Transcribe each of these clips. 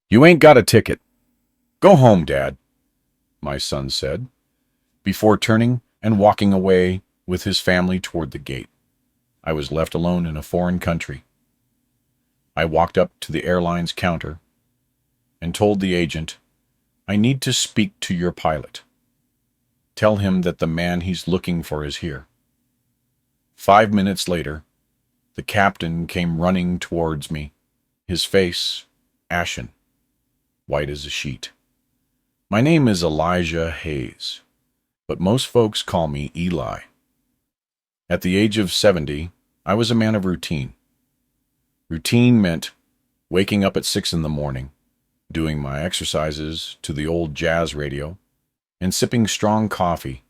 You ain't got a ticket. Go home, Dad, my son said, before turning and walking away with his family toward the gate. I was left alone in a foreign country. I walked up to the airline's counter and told the agent, "I need to speak to your pilot. Tell him that the man he's looking for is here." 5 minutes later, the captain came running towards me, his face ashen, white as a sheet. "My name is Elijah Hayes, but most folks call me Eli. At the age of 70, I was a man of routine. Routine meant waking up at 6 in the morning, doing my exercises to the old jazz radio, and sipping strong coffee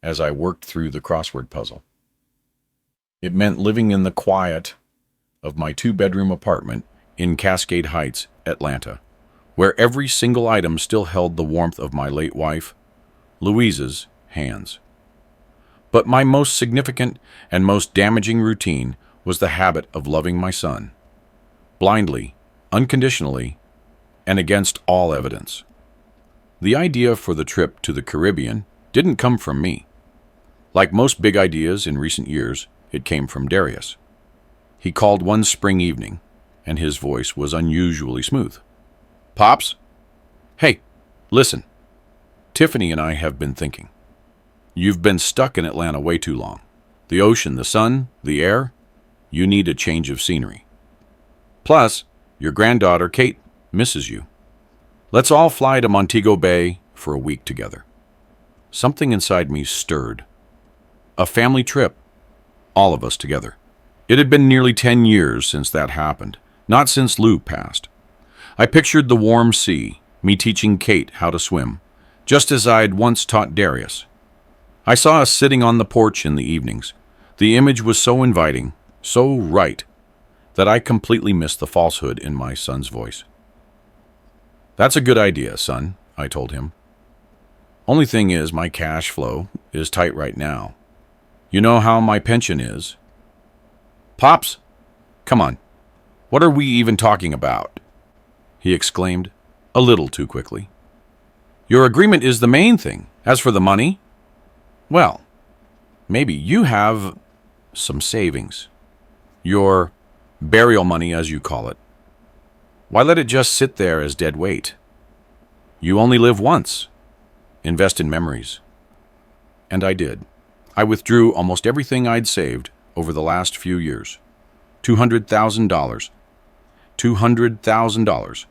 as I worked through the crossword puzzle. It meant living in the quiet of my 2-bedroom apartment in Cascade Heights, Atlanta, where every single item still held the warmth of my late wife, Louise's, hands. But my most significant and most damaging routine was the habit of loving my son, blindly, unconditionally, and against all evidence. The idea for the trip to the Caribbean didn't come from me. Like most big ideas in recent years, it came from Darius. He called one spring evening, and his voice was unusually smooth. "Pops? Hey, listen. Tiffany and I have been thinking. You've been stuck in Atlanta way too long. The ocean, the sun, the air. You need a change of scenery. Plus, your granddaughter, Kate, misses you. Let's all fly to Montego Bay for a week together." Something inside me stirred. A family trip, all of us together. It had been nearly 10 years since that happened, not since Lou passed. I pictured the warm sea, me teaching Kate how to swim, just as I'd once taught Darius. I saw us sitting on the porch in the evenings. The image was so inviting, so right, that I completely missed the falsehood in my son's voice. "That's a good idea, son," I told him. "Only thing is, my cash flow is tight right now. You know how my pension is." "Pops, come on. What are we even talking about?" he exclaimed, a little too quickly. "Your agreement is the main thing. As for the money, well, maybe you have some savings. Your burial money, as you call it. Why let it just sit there as dead weight? You only live once. Invest in memories." And I did. I withdrew almost everything I'd saved over the last few years. $200,000. $200,000.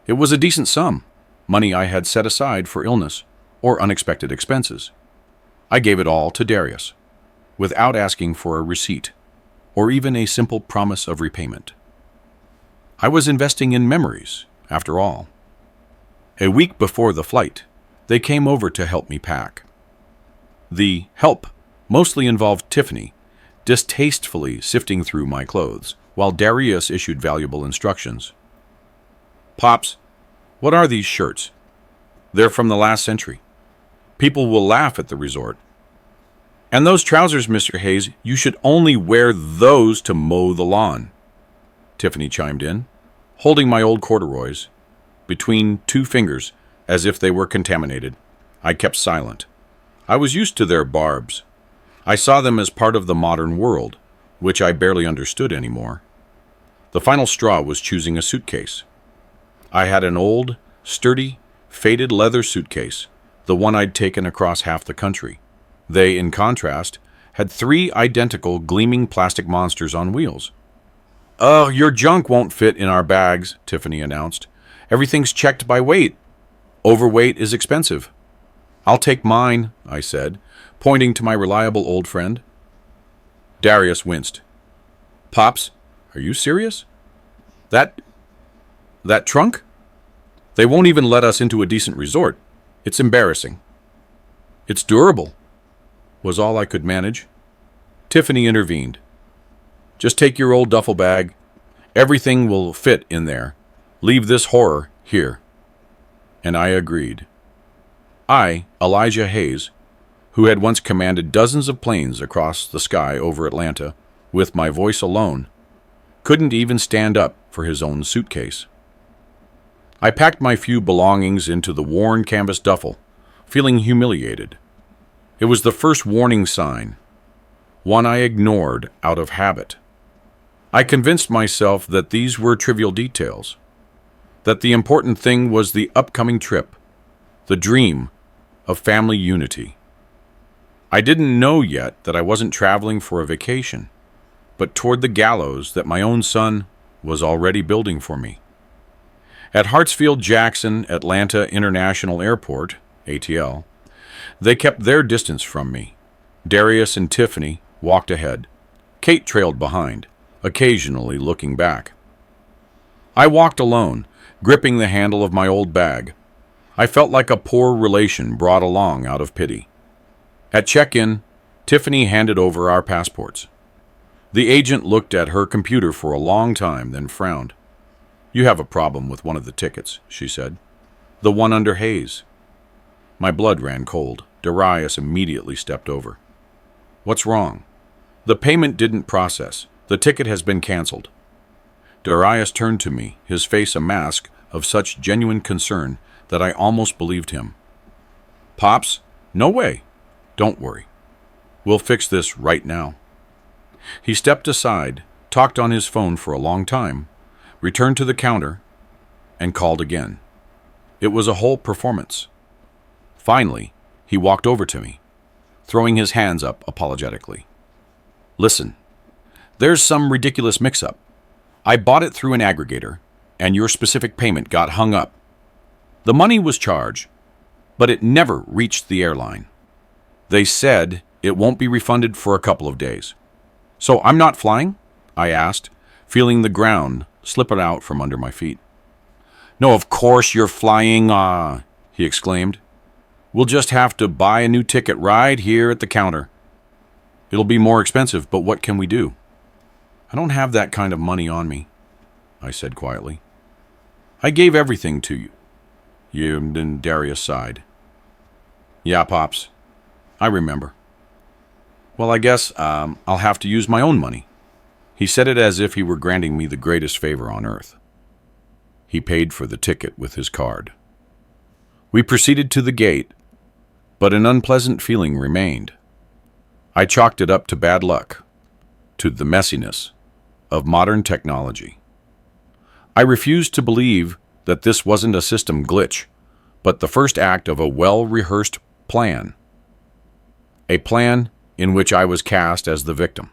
It was a decent sum, money I had set aside for illness or unexpected expenses. I gave it all to Darius, without asking for a receipt or even a simple promise of repayment. I was investing in memories, after all. A week before the flight, they came over to help me pack. The help mostly involved Tiffany distastefully sifting through my clothes, while Darius issued valuable instructions. "Pops, what are these shirts? They're from the last century. People will laugh at the resort. And those trousers, Mr. Hayes, you should only wear those to mow the lawn," Tiffany chimed in, holding my old corduroys between 2 fingers as if they were contaminated. I kept silent. I was used to their barbs. I saw them as part of the modern world, which I barely understood anymore. The final straw was choosing a suitcase. I had an old, sturdy, faded leather suitcase, the one I'd taken across half the country. They, in contrast, had 3 identical gleaming plastic monsters on wheels. "Oh, your junk won't fit in our bags," Tiffany announced. "Everything's checked by weight. Overweight is expensive." "I'll take mine," I said, pointing to my reliable old friend. Darius winced. "Pops, are you serious? That trunk? They won't even let us into a decent resort. It's embarrassing." "It's durable," was all I could manage. Tiffany intervened. "Just take your old duffel bag. Everything will fit in there. Leave this horror here." And I agreed. I, Elijah Hayes, who had once commanded dozens of planes across the sky over Atlanta with my voice alone, couldn't even stand up for his own suitcase. I packed my few belongings into the worn canvas duffel, feeling humiliated. It was the first warning sign, one I ignored out of habit. I convinced myself that these were trivial details, that the important thing was the upcoming trip, the dream of family unity. I didn't know yet that I wasn't traveling for a vacation, but toward the gallows that my own son was already building for me. At Hartsfield-Jackson Atlanta International Airport, ATL, they kept their distance from me. Darius and Tiffany walked ahead. Kate trailed behind, occasionally looking back. I walked alone, gripping the handle of my old bag. I felt like a poor relation brought along out of pity. At check-in, Tiffany handed over our passports. The agent looked at her computer for a long time, then frowned. "You have a problem with one of the tickets," she said. "The one under Hayes." My blood ran cold. Darius immediately stepped over. "What's wrong?" "The payment didn't process. The ticket has been canceled." Darius turned to me, his face a mask of such genuine concern that I almost believed him. "Pops, no way. Don't worry. We'll fix this right now." He stepped aside, talked on his phone for a long time, returned to the counter, and called again. It was a whole performance. Finally, he walked over to me, throwing his hands up apologetically. "Listen, there's some ridiculous mix-up. I bought it through an aggregator, and your specific payment got hung up. The money was charged, but it never reached the airline. They said it won't be refunded for a couple of days. So I'm not flying?" I asked, feeling the ground slip out from under my feet. "No, of course you're flying, he exclaimed. "We'll just have to buy a new ticket right here at the counter. It'll be more expensive, but what can we do?" "I don't have that kind of money on me," I said quietly. "I gave everything to you." And Darius sighed. "Yeah, Pops, I remember." "Well, I guess I'll have to use my own money." He said it as if he were granting me the greatest favor on earth. He paid for the ticket with his card. We proceeded to the gate, but an unpleasant feeling remained. I chalked it up to bad luck, to the messiness of modern technology. I refused to believe that this wasn't a system glitch, but the first act of a well-rehearsed plan. A plan in which I was cast as the victim.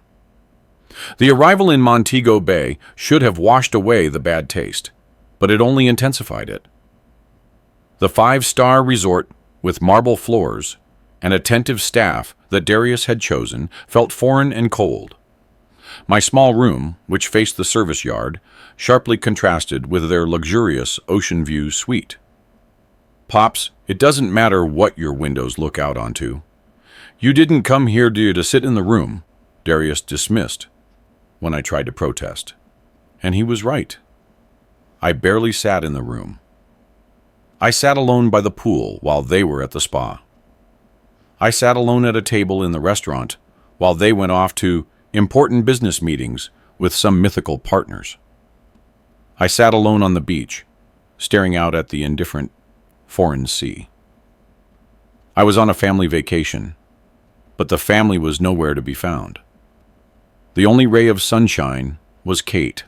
The arrival in Montego Bay should have washed away the bad taste, but it only intensified it. The five-star resort with marble floors and attentive staff that Darius had chosen felt foreign and cold. My small room, which faced the service yard, sharply contrasted with their luxurious ocean view suite. "Pops, it doesn't matter what your windows look out onto. You didn't come here to sit in the room," Darius dismissed when I tried to protest. And he was right. I barely sat in the room. I sat alone by the pool while they were at the spa. I sat alone at a table in the restaurant while they went off to important business meetings with some mythical partners. I sat alone on the beach, staring out at the indifferent foreign sea. I was on a family vacation, but the family was nowhere to be found. The only ray of sunshine was Kate,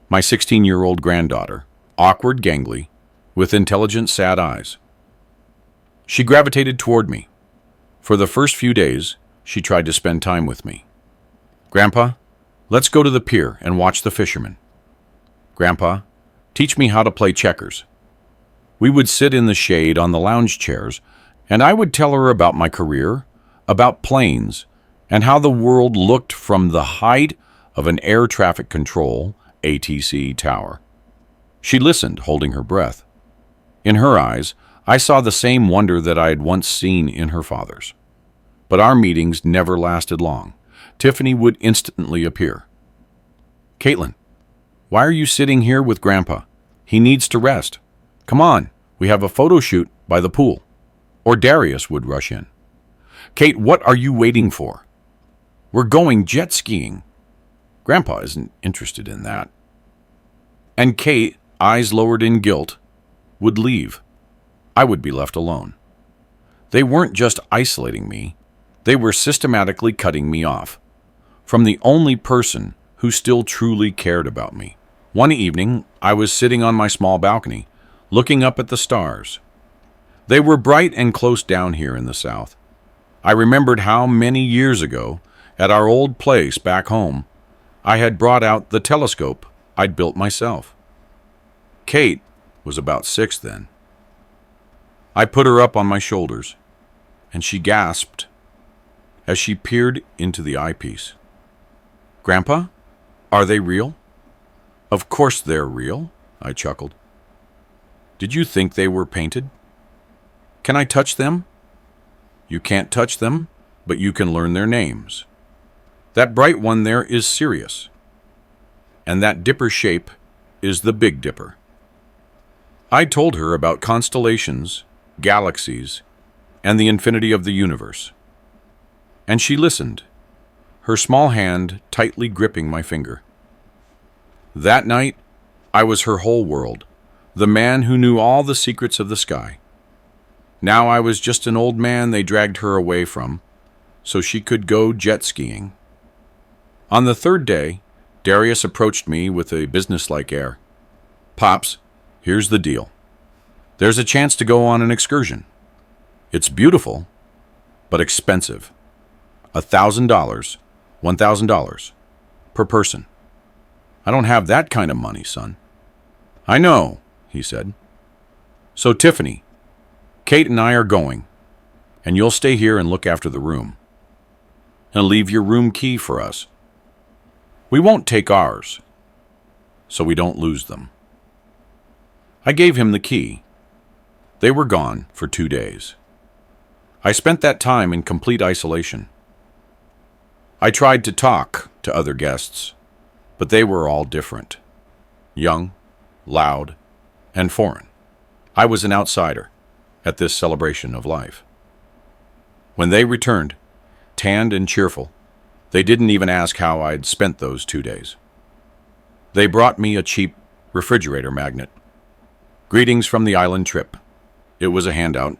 my 16-year-old granddaughter, awkward, gangly, with intelligent, sad eyes. She gravitated toward me. For the first few days, she tried to spend time with me. "Grandpa, let's go to the pier and watch the fishermen." "Grandpa, teach me how to play checkers." We would sit in the shade on the lounge chairs, and I would tell her about my career, about planes, and how the world looked from the height of an air traffic control ATC tower. She listened, holding her breath. In her eyes, I saw the same wonder that I had once seen in her father's. But our meetings never lasted long. Tiffany would instantly appear. "Caitlin, why are you sitting here with Grandpa? He needs to rest. Come on, we have a photo shoot by the pool." Or Darius would rush in. "Kate, what are you waiting for? We're going jet skiing." "Grandpa isn't interested in that." And Kate eyes lowered in guilt, would leave. I would be left alone. They weren't just isolating me, they were systematically cutting me off from the only person who still truly cared about me. One evening, I was sitting on my small balcony, looking up at the stars. They were bright and close down here in the south. I remembered how many years ago, at our old place back home, I had brought out the telescope I'd built myself. Kate was about 6 then. I put her up on my shoulders, and she gasped as she peered into the eyepiece. "Grandpa, are they real?" "Of course they're real," I chuckled. "Did you think they were painted?" "Can I touch them?" "You can't touch them, but you can learn their names. That bright one there is Sirius, and that dipper shape is the Big Dipper." I told her about constellations, galaxies, and the infinity of the universe. And she listened, her small hand tightly gripping my finger. That night, I was her whole world, the man who knew all the secrets of the sky. Now I was just an old man they dragged her away from, so she could go jet skiing. On the 3rd day, Darius approached me with a businesslike air. "Pops, here's the deal. There's a chance to go on an excursion. It's beautiful, but expensive. $1,000, $1,000 per person. I don't have that kind of money, son." "I know," he said. "So Tiffany, Kate and I are going, and you'll stay here and look after the room. And leave your room key for us. We won't take ours, so we don't lose them." I gave him the key. They were gone for 2 days. I spent that time in complete isolation. I tried to talk to other guests, but they were all different. Young, loud, and foreign. I was an outsider at this celebration of life. When they returned, tanned and cheerful, they didn't even ask how I'd spent those 2 days. They brought me a cheap refrigerator magnet. "Greetings from the island trip." It was a handout,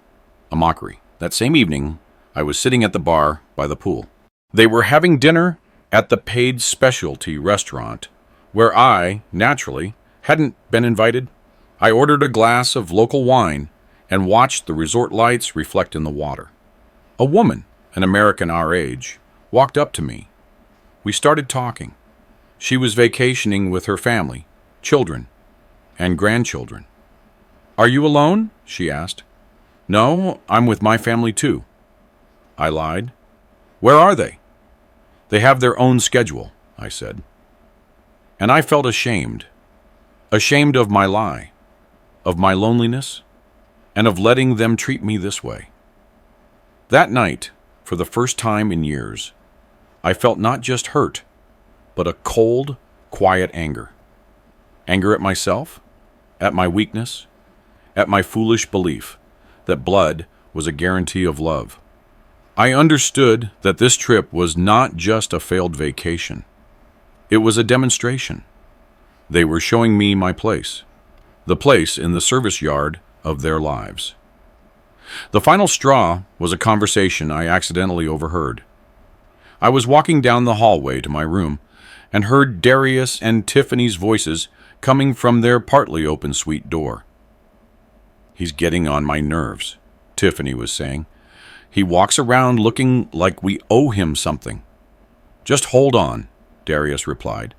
a mockery. That same evening, I was sitting at the bar by the pool. They were having dinner at the paid specialty restaurant, where I, naturally, hadn't been invited. I ordered a glass of local wine and watched the resort lights reflect in the water. A woman, an American our age, walked up to me. We started talking. She was vacationing with her family, children, and grandchildren. "Are you alone?" she asked. "No, I'm with my family too." I lied. "Where are they?" "They have their own schedule," I said. And I felt ashamed of my lie, of my loneliness, and of letting them treat me this way. That night, for the first time in years, I felt not just hurt, but a cold, quiet anger. Anger at myself, at my weakness, at my foolish belief that blood was a guarantee of love. I understood that this trip was not just a failed vacation. It was a demonstration. They were showing me my place, the place in the service yard of their lives. The final straw was a conversation I accidentally overheard. I was walking down the hallway to my room and heard Darius and Tiffany's voices coming from their partly open suite door. "He's getting on my nerves," Tiffany was saying. "He walks around looking like we owe him something." "Just hold on," Darius replied.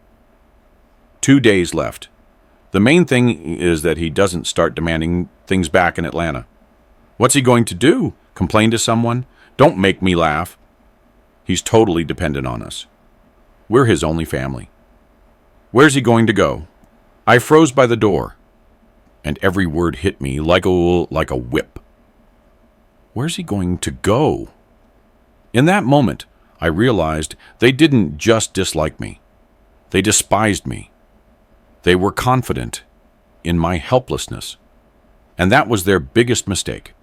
2 days left. The main thing is that he doesn't start demanding things back in Atlanta. What's he going to do? Complain to someone? Don't make me laugh. He's totally dependent on us. We're his only family. Where's he going to go? I froze by the door, and every word hit me like a whip. Where's he going to go? In that moment, I realized they didn't just dislike me. They despised me. They were confident in my helplessness, and that was their biggest mistake.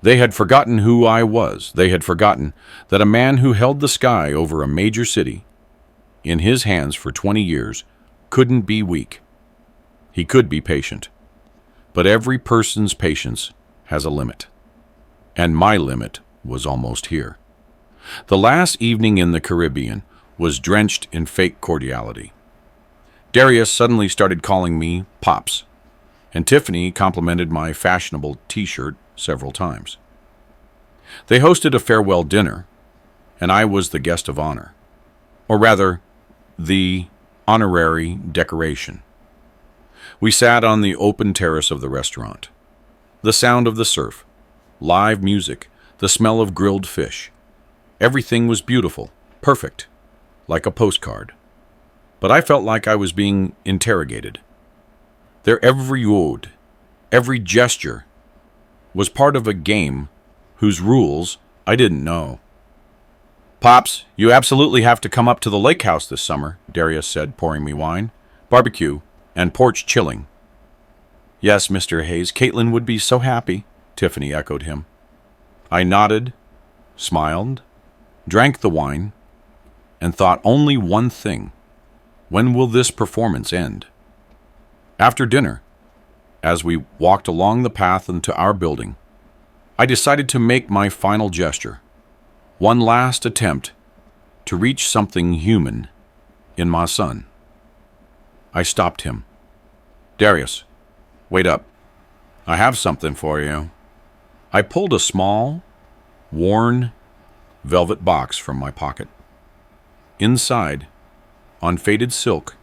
They had forgotten who I was. They had forgotten that a man who held the sky over a major city in his hands for 20 years couldn't be weak. He could be patient. But every person's patience has a limit. And my limit was almost here. The last evening in the Caribbean was drenched in fake cordiality. Darius suddenly started calling me Pops, and Tiffany complimented my fashionable t-shirt several times. They hosted a farewell dinner, and I was the guest of honor, or rather, the honorary decoration. We sat on the open terrace of the restaurant. The sound of the surf, live music, the smell of grilled fish. Everything was beautiful, perfect, like a postcard. But I felt like I was being interrogated. Their every word, every gesture, was part of a game whose rules I didn't know. "Pops, you absolutely have to come up to the lake house this summer," Darius said, pouring me wine, barbecue, and porch chilling. "Yes, Mr. Hayes, Caitlin would be so happy," Tiffany echoed him. I nodded, smiled, drank the wine, and thought only one thing. When will this performance end? After dinner, as we walked along the path into our building, I decided to make my final gesture, one last attempt to reach something human in my son. I stopped him. "Darius, wait up. I have something for you." I pulled a small, worn velvet box from my pocket. Inside, on faded silk,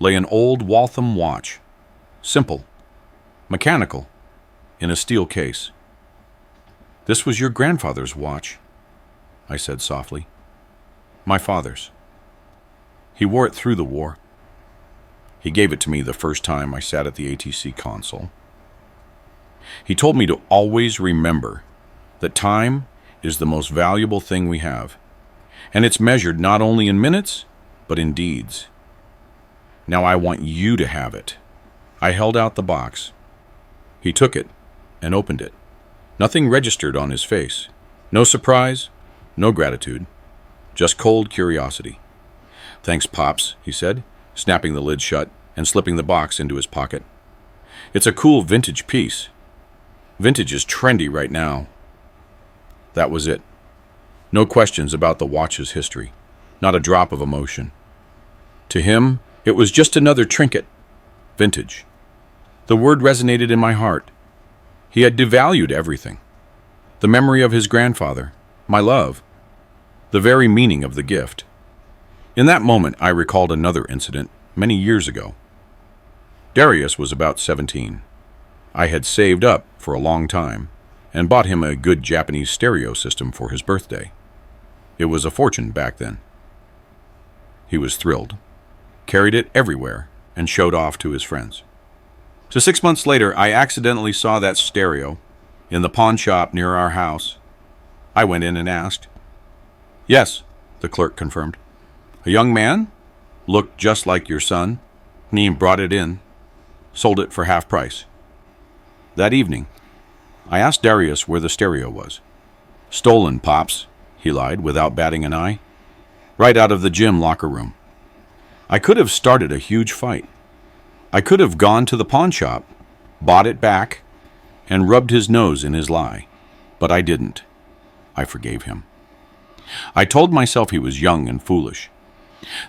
lay an old Waltham watch, simple, mechanical, in a steel case. "This was your grandfather's watch," I said softly. "My father's. He wore it through the war. He gave it to me the first time I sat at the ATC console. He told me to always remember that time is the most valuable thing we have, and it's measured not only in minutes, but in deeds. Now I want you to have it." I held out the box. He took it and opened it. Nothing registered on his face. No surprise, no gratitude, just cold curiosity. "Thanks, Pops," he said, snapping the lid shut and slipping the box into his pocket. "It's a cool vintage piece. Vintage is trendy right now." That was it. No questions about the watch's history, not a drop of emotion. To him, it was just another trinket. Vintage. The word resonated in my heart. He had devalued everything. The memory of his grandfather, my love, the very meaning of the gift. In that moment, I recalled another incident many years ago. Darius was about 17. I had saved up for a long time and bought him a good Japanese stereo system for his birthday. It was a fortune back then. He was thrilled, carried it everywhere, and showed off to his friends. So 6 months later, I accidentally saw that stereo in the pawn shop near our house. I went in and asked. "Yes," the clerk confirmed. "A young man? Looked just like your son. He brought it in. Sold it for half price." That evening, I asked Darius where the stereo was. "Stolen, Pops," he lied without batting an eye. "Right out of the gym locker room." I could have started a huge fight. I could have gone to the pawn shop, bought it back, and rubbed his nose in his lie. But I didn't. I forgave him. I told myself he was young and foolish,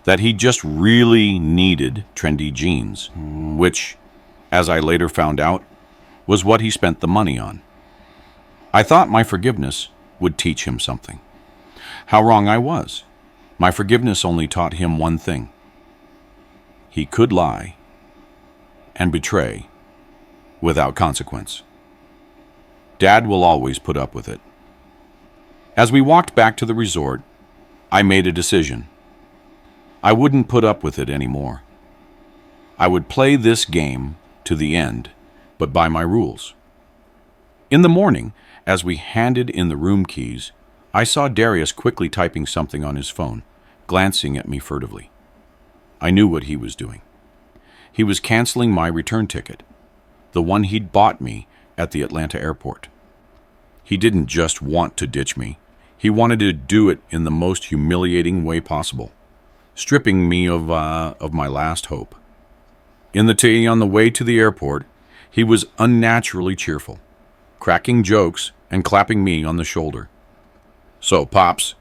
that he just really needed trendy jeans, which, as I later found out, was what he spent the money on. I thought my forgiveness would teach him something. How wrong I was. My forgiveness only taught him one thing. He could lie and betray without consequence. Dad will always put up with it. As we walked back to the resort, I made a decision. I wouldn't put up with it anymore. I would play this game to the end, but by my rules. In the morning, as we handed in the room keys, I saw Darius quickly typing something on his phone, glancing at me furtively. I knew what he was doing. He was canceling my return ticket, the one he'd bought me at the Atlanta airport. He didn't just want to ditch me. He wanted to do it in the most humiliating way possible, stripping me of my last hope. In the tea on the way to the airport, he was unnaturally cheerful, cracking jokes and clapping me on the shoulder. "So, Pops,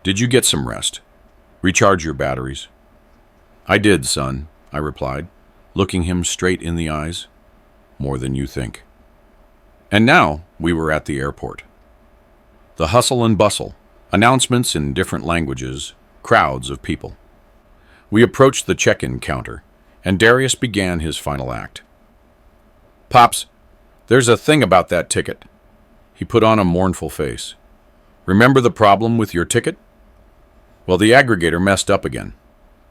did you get some rest? Recharge your batteries?" "I did, son," I replied, looking him straight in the eyes. "More than you think." And now we were at the airport. The hustle and bustle, announcements in different languages, crowds of people. We approached the check-in counter, and Darius began his final act. "Pops, there's a thing about that ticket." He put on a mournful face. "Remember the problem with your ticket? Well, the aggregator messed up again.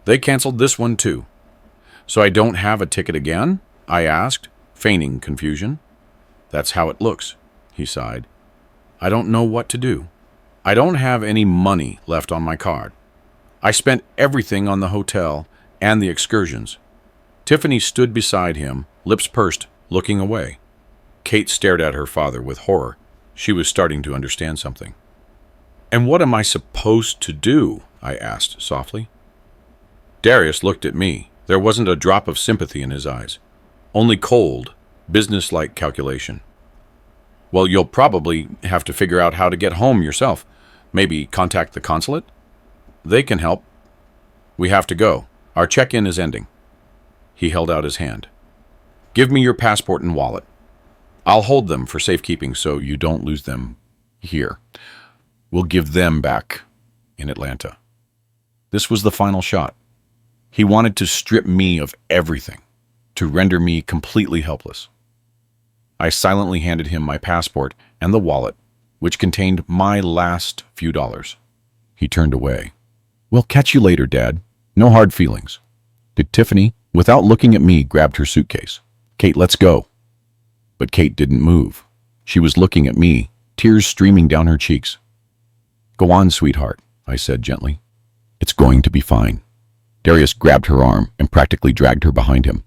They canceled this one too." "So I don't have a ticket again?" I asked, feigning confusion. "That's how it looks," he sighed. "I don't know what to do. I don't have any money left on my card. I spent everything on the hotel and the excursions." Tiffany stood beside him, lips pursed, looking away. Kate stared at her father with horror. She was starting to understand something. "And what am I supposed to do?" I asked softly. Darius looked at me. There wasn't a drop of sympathy in his eyes, only cold, businesslike calculation. "Well, you'll probably have to figure out how to get home yourself. Maybe contact the consulate? They can help. We have to go. Our check-in is ending." He held out his hand. "Give me your passport and wallet. I'll hold them for safekeeping so you don't lose them here. We'll give them back in Atlanta." This was the final shot. He wanted to strip me of everything, to render me completely helpless. I silently handed him my passport and the wallet, which contained my last few dollars. He turned away. "We'll catch you later, Dad. No hard feelings." Tiffany, without looking at me, grabbed her suitcase. "Kate, let's go." But Kate didn't move. She was looking at me, tears streaming down her cheeks. "Go on, sweetheart," I said gently. "It's going to be fine." Darius grabbed her arm and practically dragged her behind him.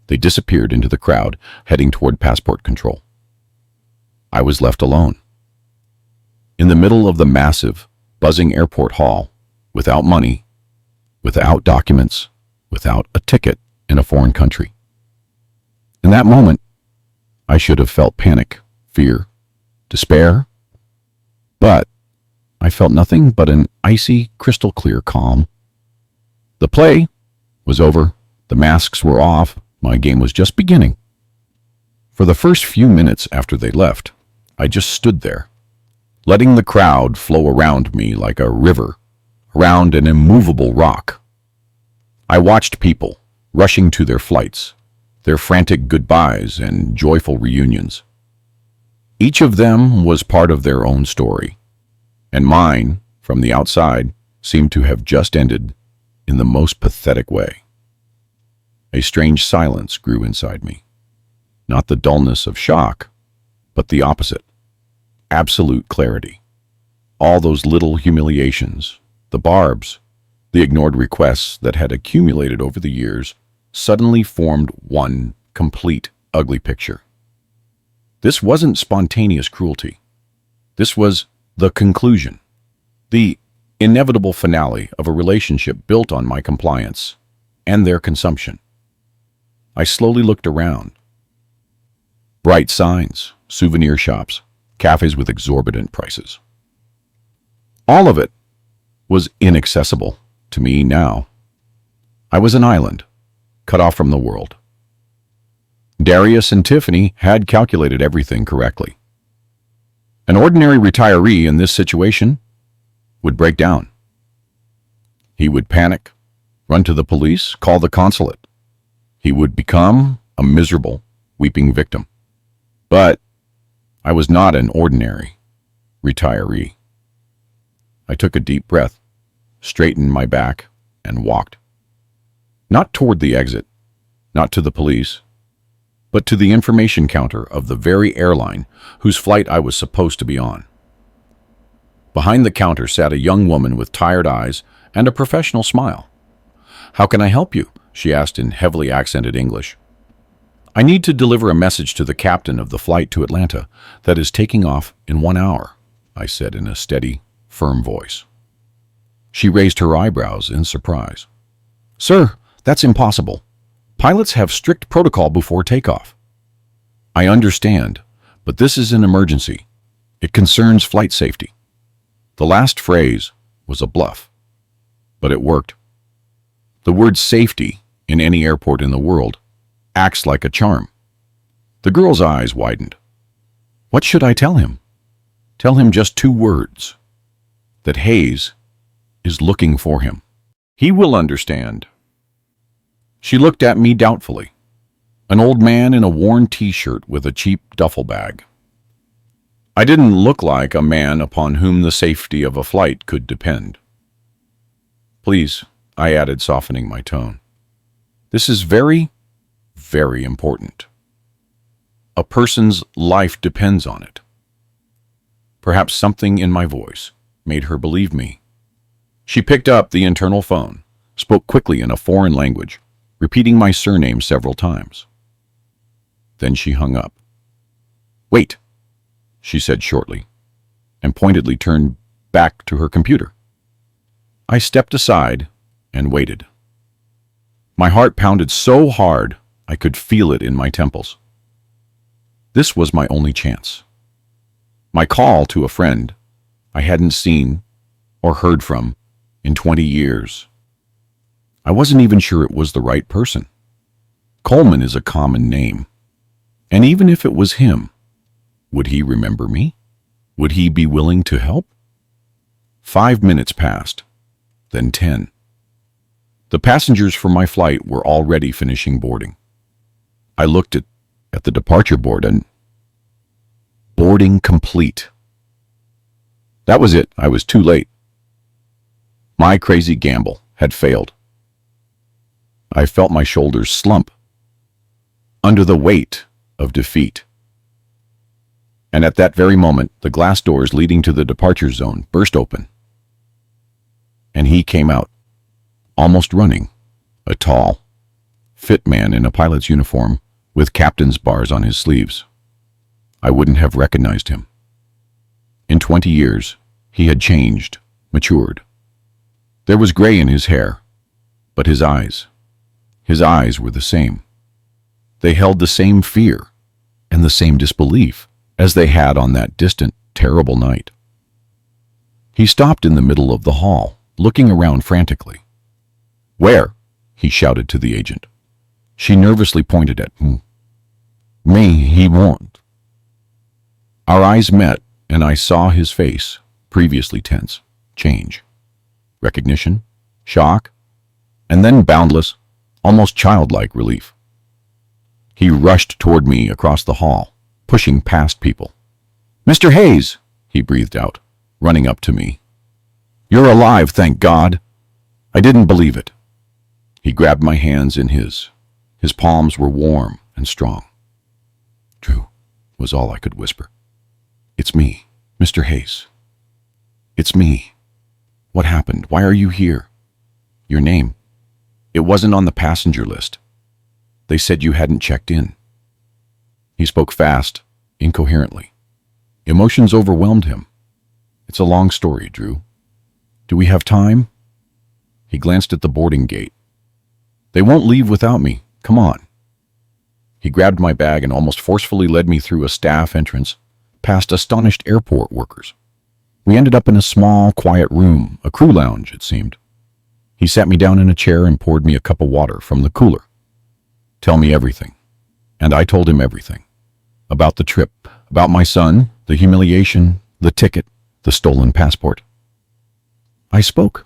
They disappeared into the crowd, heading toward passport control. I was left alone. In the middle of the massive, buzzing airport hall, without money, without documents, without a ticket in a foreign country. In that moment, I should have felt panic, fear, despair, but I felt nothing but an icy, crystal-clear calm. The play was over, the masks were off, my game was just beginning. For the first few minutes after they left, I just stood there, letting the crowd flow around me like a river, around an immovable rock. I watched people rushing to their flights, their frantic goodbyes and joyful reunions. Each of them was part of their own story, and mine, from the outside, seemed to have just ended in the most pathetic way. A strange silence grew inside me. Not the dullness of shock, but the opposite. Absolute clarity. All those little humiliations, the barbs, the ignored requests that had accumulated over the years, suddenly formed one complete, ugly picture. This wasn't spontaneous cruelty. This was the conclusion, the inevitable finale of a relationship built on my compliance and their consumption. I slowly looked around. Bright signs, souvenir shops, cafes with exorbitant prices. All of it was inaccessible to me now. I was an island, cut off from the world. Darius and Tiffany had calculated everything correctly. An ordinary retiree in this situation would break down. He would panic, run to the police, call the consulate. He would become a miserable, weeping victim. But I was not an ordinary retiree. I took a deep breath, straightened my back, and walked. Not toward the exit, not to the police, but to the information counter of the very airline whose flight I was supposed to be on. Behind the counter sat a young woman with tired eyes and a professional smile. "How can I help you?" she asked in heavily accented English. "I need to deliver a message to the captain of the flight to Atlanta that is taking off in 1 hour," I said in a steady, firm voice. She raised her eyebrows in surprise. "Sir, that's impossible. Pilots have strict protocol before takeoff. I understand, but this is an emergency. It concerns flight safety. The last phrase was a bluff, but it worked. The word safety in any airport in the world acts like a charm. The girl's eyes widened. What should I tell him? Tell him just 2 words. That Hayes is looking for him. He will understand. She looked at me doubtfully. An old man in a worn t-shirt with a cheap duffel bag. I didn't look like a man upon whom the safety of a flight could depend. Please, I added, softening my tone. This is very, very important. A person's life depends on it. Perhaps something in my voice made her believe me. She picked up the internal phone, spoke quickly in a foreign language, repeating my surname several times. Then she hung up. Wait, she said shortly, and pointedly turned back to her computer. I stepped aside and waited. My heart pounded so hard I could feel it in my temples. This was my only chance. My call to a friend I hadn't seen or heard from in 20 years. I wasn't even sure it was the right person. Coleman is a common name. And even if it was him, would he remember me? Would he be willing to help? 5 minutes passed, then 10. The passengers for my flight were already finishing boarding. I looked at the departure board and boarding complete. That was it. I was too late. My crazy gamble had failed. I felt my shoulders slump under the weight of defeat. And at that very moment, the glass doors leading to the departure zone burst open. And he came out, almost running, a tall, fit man in a pilot's uniform with captain's bars on his sleeves. I wouldn't have recognized him. In 20 years, he had changed, matured. There was gray in his hair, but his eyes were the same. They held the same fear and the same disbelief as they had on that distant, terrible night. He stopped in the middle of the hall, looking around frantically. Where? He shouted to the agent. She nervously pointed at me. He won't. Our eyes met, and I saw his face, previously tense, change. Recognition, shock, and then boundless, almost childlike relief. He rushed toward me across the hall, pushing past people. Mr. Hayes, he breathed out, running up to me. You're alive, thank God. I didn't believe it. He grabbed my hands in his. His palms were warm and strong. Drew, was all I could whisper. It's me, Mr. Hayes. It's me. What happened? Why are you here? Your name. It wasn't on the passenger list. They said you hadn't checked in. He spoke fast, incoherently. Emotions overwhelmed him. It's a long story, Drew. Do we have time? He glanced at the boarding gate. They won't leave without me. Come on. He grabbed my bag and almost forcefully led me through a staff entrance, past astonished airport workers. We ended up in a small, quiet room, a crew lounge, it seemed. He sat me down in a chair and poured me a cup of water from the cooler. Tell me everything. And I told him everything. About the trip, about my son, the humiliation, the ticket, the stolen passport. I spoke,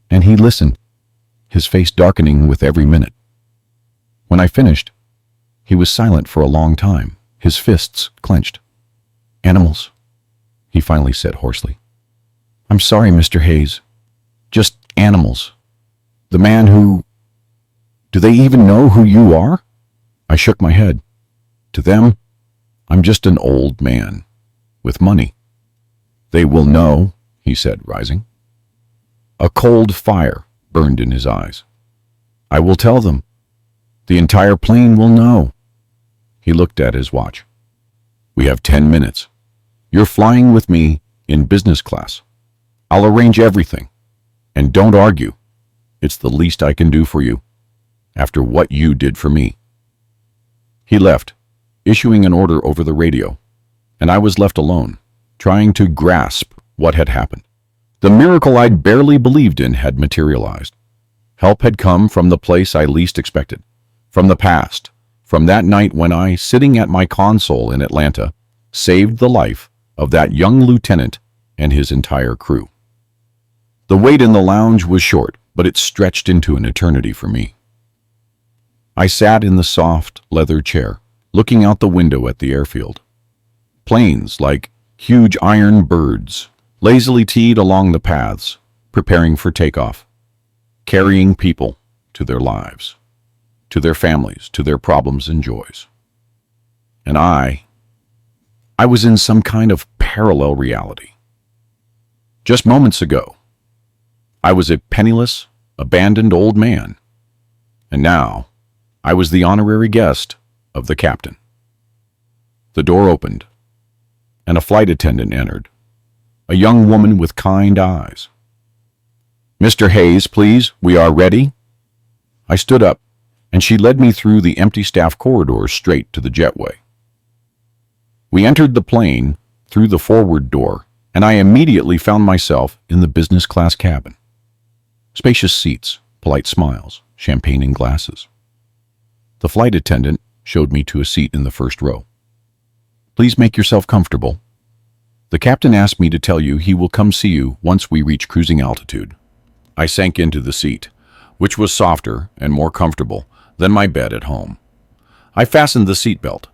and he listened, his face darkening with every minute. When I finished, he was silent for a long time, his fists clenched. Animals, he finally said hoarsely. I'm sorry, Mr. Hayes. Just animals. The man who... Do they even know who you are? I shook my head. To them, I'm just an old man with money. They will know, he said, rising. A cold fire burned in his eyes. I will tell them. The entire plane will know. He looked at his watch. We have 10 minutes. You're flying with me in business class. I'll arrange everything. And don't argue. It's the least I can do for you. after what you did for me." He left, issuing an order over the radio, and I was left alone, trying to grasp what had happened. The miracle I'd barely believed in had materialized. Help had come from the place I least expected, from the past, from that night when I, sitting at my console in Atlanta, saved the life of that young lieutenant and his entire crew. The wait in the lounge was short, but it stretched into an eternity for me. I sat in the soft leather chair, looking out the window at the airfield. Planes, like huge iron birds, lazily teed along the paths, preparing for takeoff, carrying people to their lives, to their families, to their problems and joys. And I was in some kind of parallel reality. Just moments ago, I was a penniless, abandoned old man, and now I was the honorary guest of the captain. The door opened, and a flight attendant entered, a young woman with kind eyes. "Mr. Hayes, please, we are ready." I stood up, and she led me through the empty staff corridors straight to the jetway. We entered the plane through the forward door, and I immediately found myself in the business class cabin. Spacious seats, polite smiles, champagne in glasses. The flight attendant showed me to a seat in the first row. "Please make yourself comfortable. The captain asked me to tell you he will come see you once we reach cruising altitude." I sank into the seat, which was softer and more comfortable than my bed at home. I fastened the seatbelt.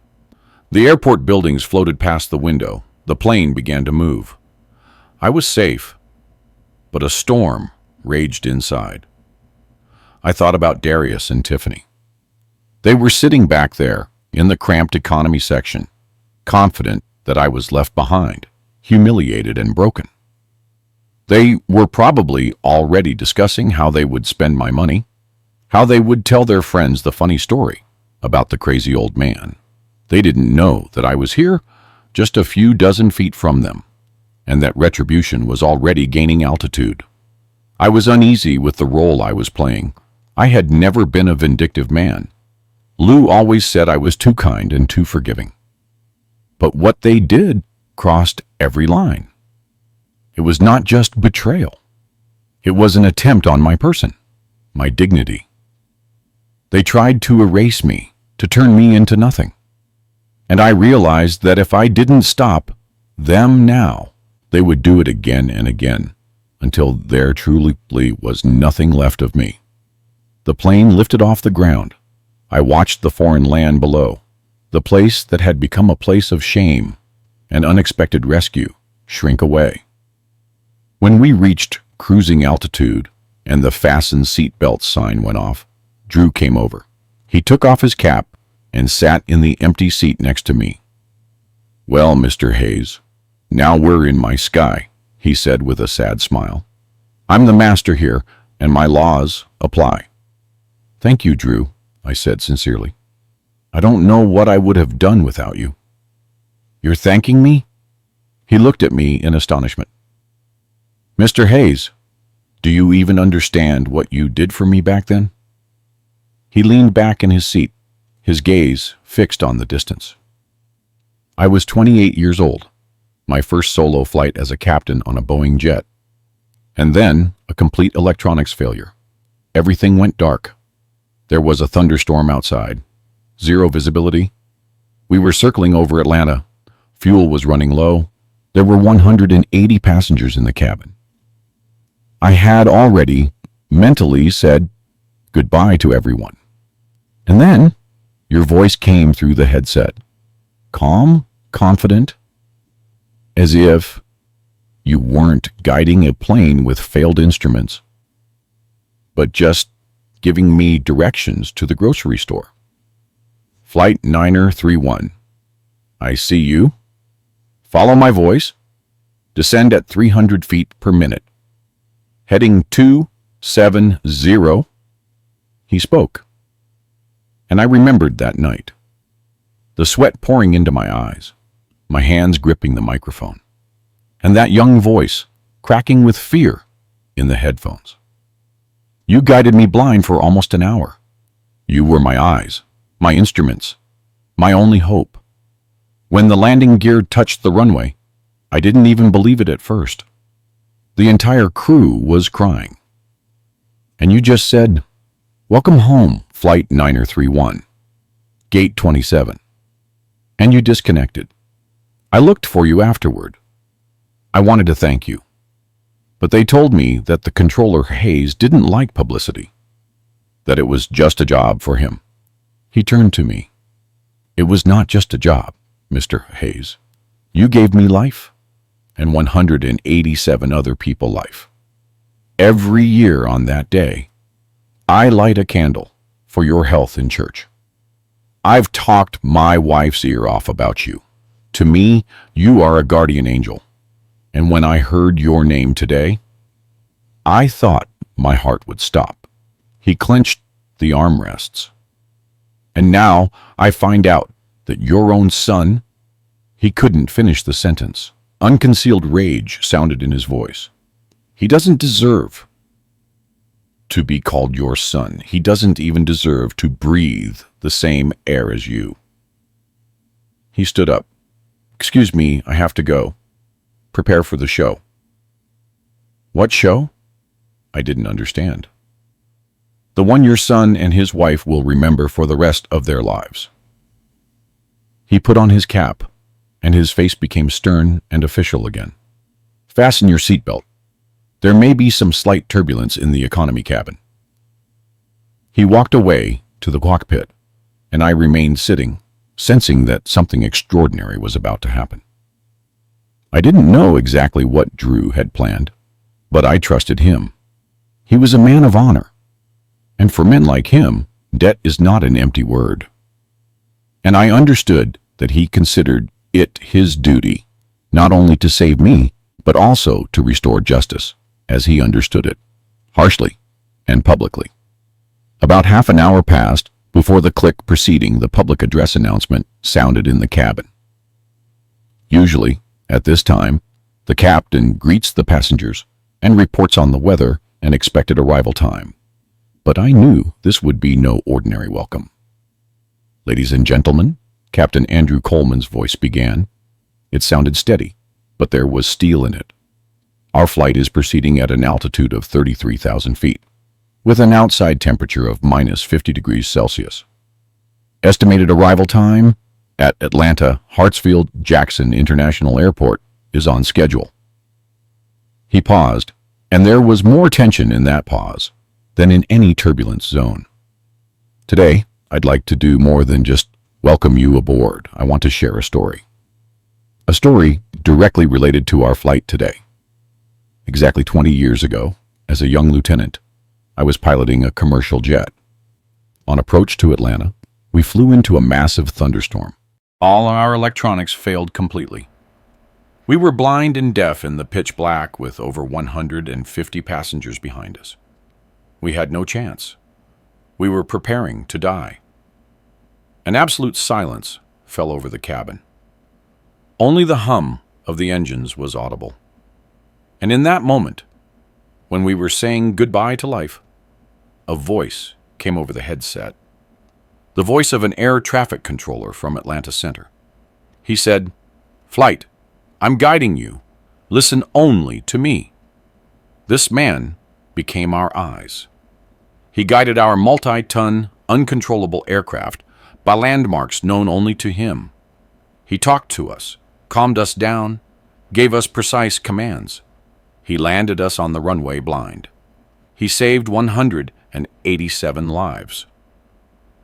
The airport buildings floated past the window. The plane began to move. I was safe, but a storm raged inside. I thought about Darius and Tiffany. They were sitting back there in the cramped economy section, confident that I was left behind, humiliated and broken. They were probably already discussing how they would spend my money, how they would tell their friends the funny story about the crazy old man. They didn't know that I was here just a few dozen feet from them, and that retribution was already gaining altitude. I was uneasy with the role I was playing. I had never been a vindictive man. Lou always said I was too kind and too forgiving. But what they did crossed every line. It was not just betrayal. It was an attempt on my person, my dignity. They tried to erase me, to turn me into nothing. And I realized that if I didn't stop them now, they would do it again and again, until there truly was nothing left of me. The plane lifted off the ground. I watched the foreign land below, the place that had become a place of shame and unexpected rescue, shrink away. When we reached cruising altitude and the fasten seatbelt sign went off, Drew came over. He took off his cap and sat in the empty seat next to me. "Well, Mr. Hayes, now we're in my sky," he said with a sad smile. "I'm the master here, and my laws apply." "Thank you, Drew," I said sincerely. "I don't know what I would have done without you." "You're thanking me?" He looked at me in astonishment. "Mr. Hayes, do you even understand what you did for me back then?" He leaned back in his seat, his gaze fixed on the distance. I was 28 years old, my first solo flight as a captain on a Boeing jet. And then a complete electronics failure. Everything went dark. There was a thunderstorm outside. Zero visibility. We were circling over Atlanta. Fuel was running low. There were 180 passengers in the cabin. I had already mentally said goodbye to everyone. And then your voice came through the headset. Calm, confident, as if you weren't guiding a plane with failed instruments, but just giving me directions to the grocery store. "Flight Niner 31. I see you. Follow my voice. Descend at 300 feet per minute. Heading 270. He spoke. And I remembered that night. The sweat pouring into my eyes, my hands gripping the microphone, and that young voice cracking with fear in the headphones. You guided me blind for almost an hour. You were my eyes, my instruments, my only hope. When the landing gear touched the runway, I didn't even believe it at first. The entire crew was crying. And you just said, "Welcome home, Flight 931, Gate 27." And you disconnected. I looked for you afterward. I wanted to thank you. But they told me that the controller Hayes didn't like publicity, that it was just a job for him. He turned to me. "It was not just a job, Mr. Hayes. You gave me life, and 187 other people life. Every year on that day, I light a candle for your health in church. I've talked my wife's ear off about you. To me, you are a guardian angel. And when I heard your name today, I thought my heart would stop." He clenched the armrests. "And now I find out that your own son—" He couldn't finish the sentence. Unconcealed rage sounded in his voice. "He doesn't deserve to be called your son. He doesn't even deserve to breathe the same air as you." He stood up. "Excuse me, I have to go. Prepare for the show." "What show?" I didn't understand. "The one your son and his wife will remember for the rest of their lives." He put on his cap, and his face became stern and official again. "Fasten your seatbelt. There may be some slight turbulence in the economy cabin." He walked away to the cockpit, and I remained sitting, sensing that something extraordinary was about to happen. I didn't know exactly what Drew had planned, but I trusted him. He was a man of honor, and for men like him, debt is not an empty word. And I understood that he considered it his duty not only to save me, but also to restore justice, as he understood it, harshly and publicly. About half an hour passed before the click preceding the public address announcement sounded in the cabin. Usually, at this time, the captain greets the passengers and reports on the weather and expected arrival time. But I knew this would be no ordinary welcome. "Ladies and gentlemen," Captain Andrew Coleman's voice began. It sounded steady, but there was steel in it. "Our flight is proceeding at an altitude of 33,000 feet, with an outside temperature of minus 50 degrees Celsius. Estimated arrival time at Atlanta Hartsfield-Jackson International Airport is on schedule." He paused, and there was more tension in that pause than in any turbulence zone. "Today, I'd like to do more than just welcome you aboard. I want to share a story. A story directly related to our flight today. Exactly 20 years ago, as a young lieutenant, I was piloting a commercial jet. On approach to Atlanta, we flew into a massive thunderstorm. All our electronics failed completely. We were blind and deaf in the pitch black with over 150 passengers behind us. We had no chance. We were preparing to die. An absolute silence fell over the cabin. Only the hum of the engines was audible. And in that moment, when we were saying goodbye to life, a voice came over the headset. The voice of an air traffic controller from Atlanta Center. He said, "Flight, I'm guiding you. Listen only to me." This man became our eyes. He guided our multi-ton, uncontrollable aircraft by landmarks known only to him. He talked to us, calmed us down, gave us precise commands. He landed us on the runway blind. He saved 187 lives.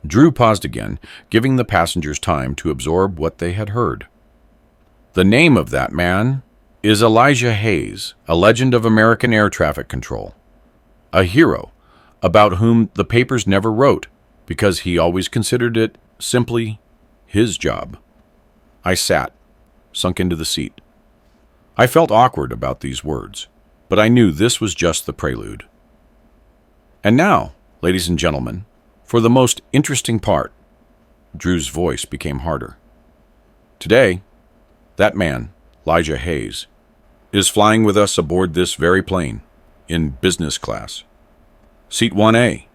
Drew paused again, giving the passengers time to absorb what they had heard. The name of that man is Elijah Hayes, a legend of American air traffic control. A hero about whom the papers never wrote because he always considered it simply his job. I sat, sunk into the seat. I felt awkward about these words, but I knew this was just the prelude. And now, ladies and gentlemen, for the most interesting part. Drew's voice became harder. Today, that man, Elijah Hayes, is flying with us aboard this very plane, in business class. Seat 1A.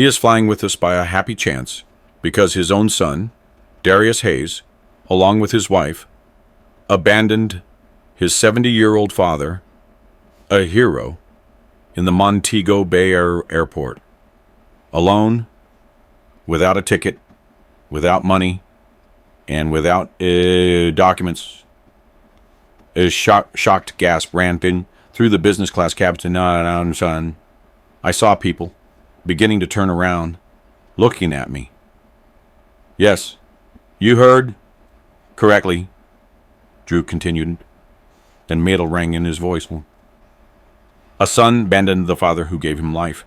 He is flying with us by a happy chance because his own son, Darius Hayes, along with his wife, abandoned his 70-year-old father, a hero, in the Montego Bay Airport, alone, without a ticket, without money, and without documents. A shocked gasp ran through the business class cabin. Son. I saw people beginning to turn around, looking at me. Yes, you heard correctly, Drew continued. Then metal rang in his voice. A son abandoned the father who gave him life,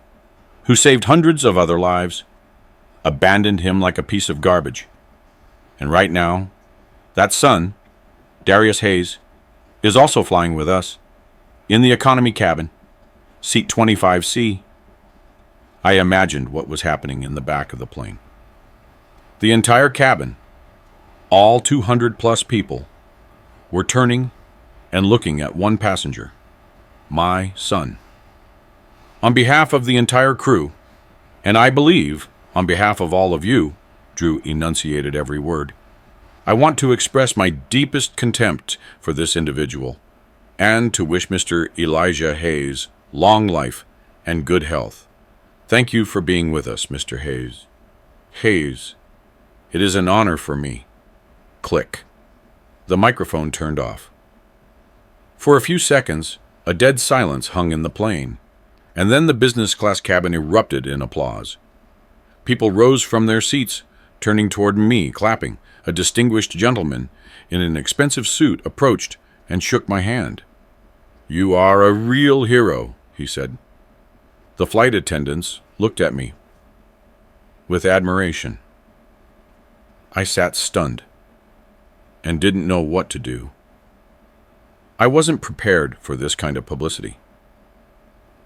who saved hundreds of other lives, abandoned him like a piece of garbage. And right now, that son, Darius Hayes, is also flying with us, in the economy cabin, seat 25C. I imagined what was happening in the back of the plane. The entire cabin, all 200-plus people, were turning and looking at one passenger, my son. On behalf of the entire crew, and I believe on behalf of all of you, Drew enunciated every word, I want to express my deepest contempt for this individual and to wish Mr. Elijah Hayes long life and good health. Thank you for being with us, Mr. Hayes. Hayes, it is an honor for me. Click. The microphone turned off. For a few seconds, a dead silence hung in the plane, and then the business class cabin erupted in applause. People rose from their seats, turning toward me, clapping. A distinguished gentleman in an expensive suit approached and shook my hand. You are a real hero, he said. The flight attendants looked at me with admiration. I sat stunned and didn't know what to do. I wasn't prepared for this kind of publicity.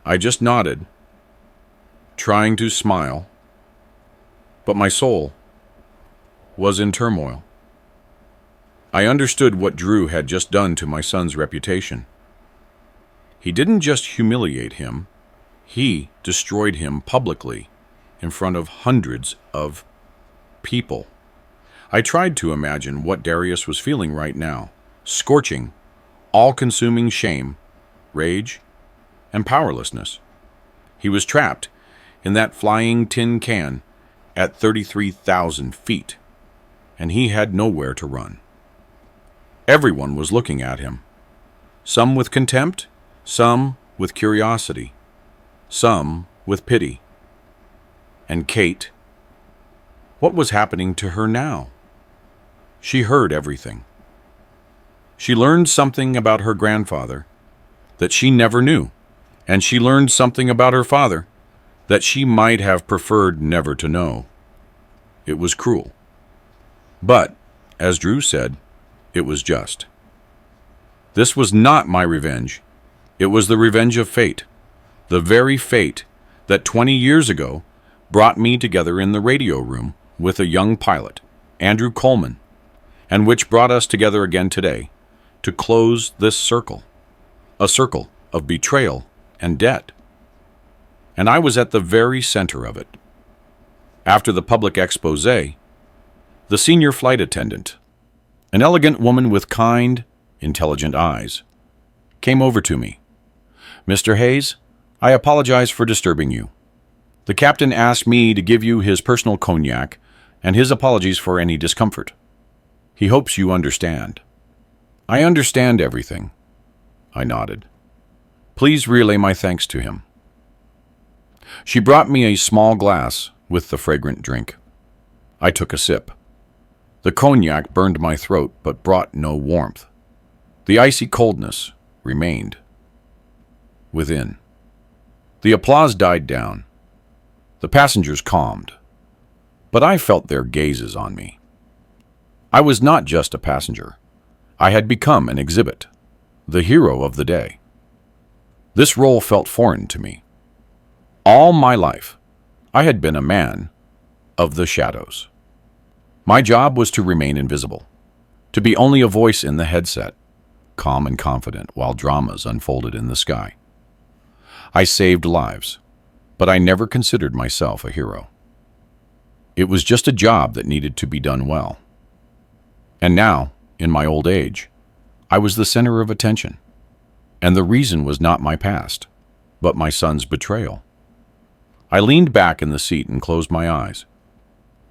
I just nodded, trying to smile, but my soul was in turmoil. I understood what Drew had just done to my son's reputation. He didn't just humiliate him, he destroyed him publicly in front of hundreds of people. I tried to imagine what Darius was feeling right now, scorching, all-consuming shame, rage, and powerlessness. He was trapped in that flying tin can at 33,000 feet, and he had nowhere to run. Everyone was looking at him, some with contempt, some with curiosity, some with pity. And Kate, what was happening to her now? She heard everything. She learned something about her grandfather that she never knew, and she learned something about her father that she might have preferred never to know. It was cruel. But, as Drew said, it was just. This was not my revenge. It was the revenge of fate, the very fate that 20 years ago brought me together in the radio room with a young pilot, Andrew Coleman, and which brought us together again today to close this circle, a circle of betrayal and debt. And I was at the very center of it. After the public expose, the senior flight attendant, an elegant woman with kind, intelligent eyes, came over to me. Mr. Hayes, I apologize for disturbing you. The captain asked me to give you his personal cognac and his apologies for any discomfort. He hopes you understand. I understand everything. I nodded. Please relay my thanks to him. She brought me a small glass with the fragrant drink. I took a sip. The cognac burned my throat but brought no warmth. The icy coldness remained within. The applause died down. The passengers calmed, but I felt their gazes on me. I was not just a passenger. I had become an exhibit, the hero of the day. This role felt foreign to me. All my life, I had been a man of the shadows. My job was to remain invisible, to be only a voice in the headset, calm and confident while dramas unfolded in the sky. I saved lives. but I never considered myself a hero. It was just a job that needed to be done well. And now, in my old age, I was the center of attention. And the reason was not my past, but my son's betrayal. I leaned back in the seat and closed my eyes.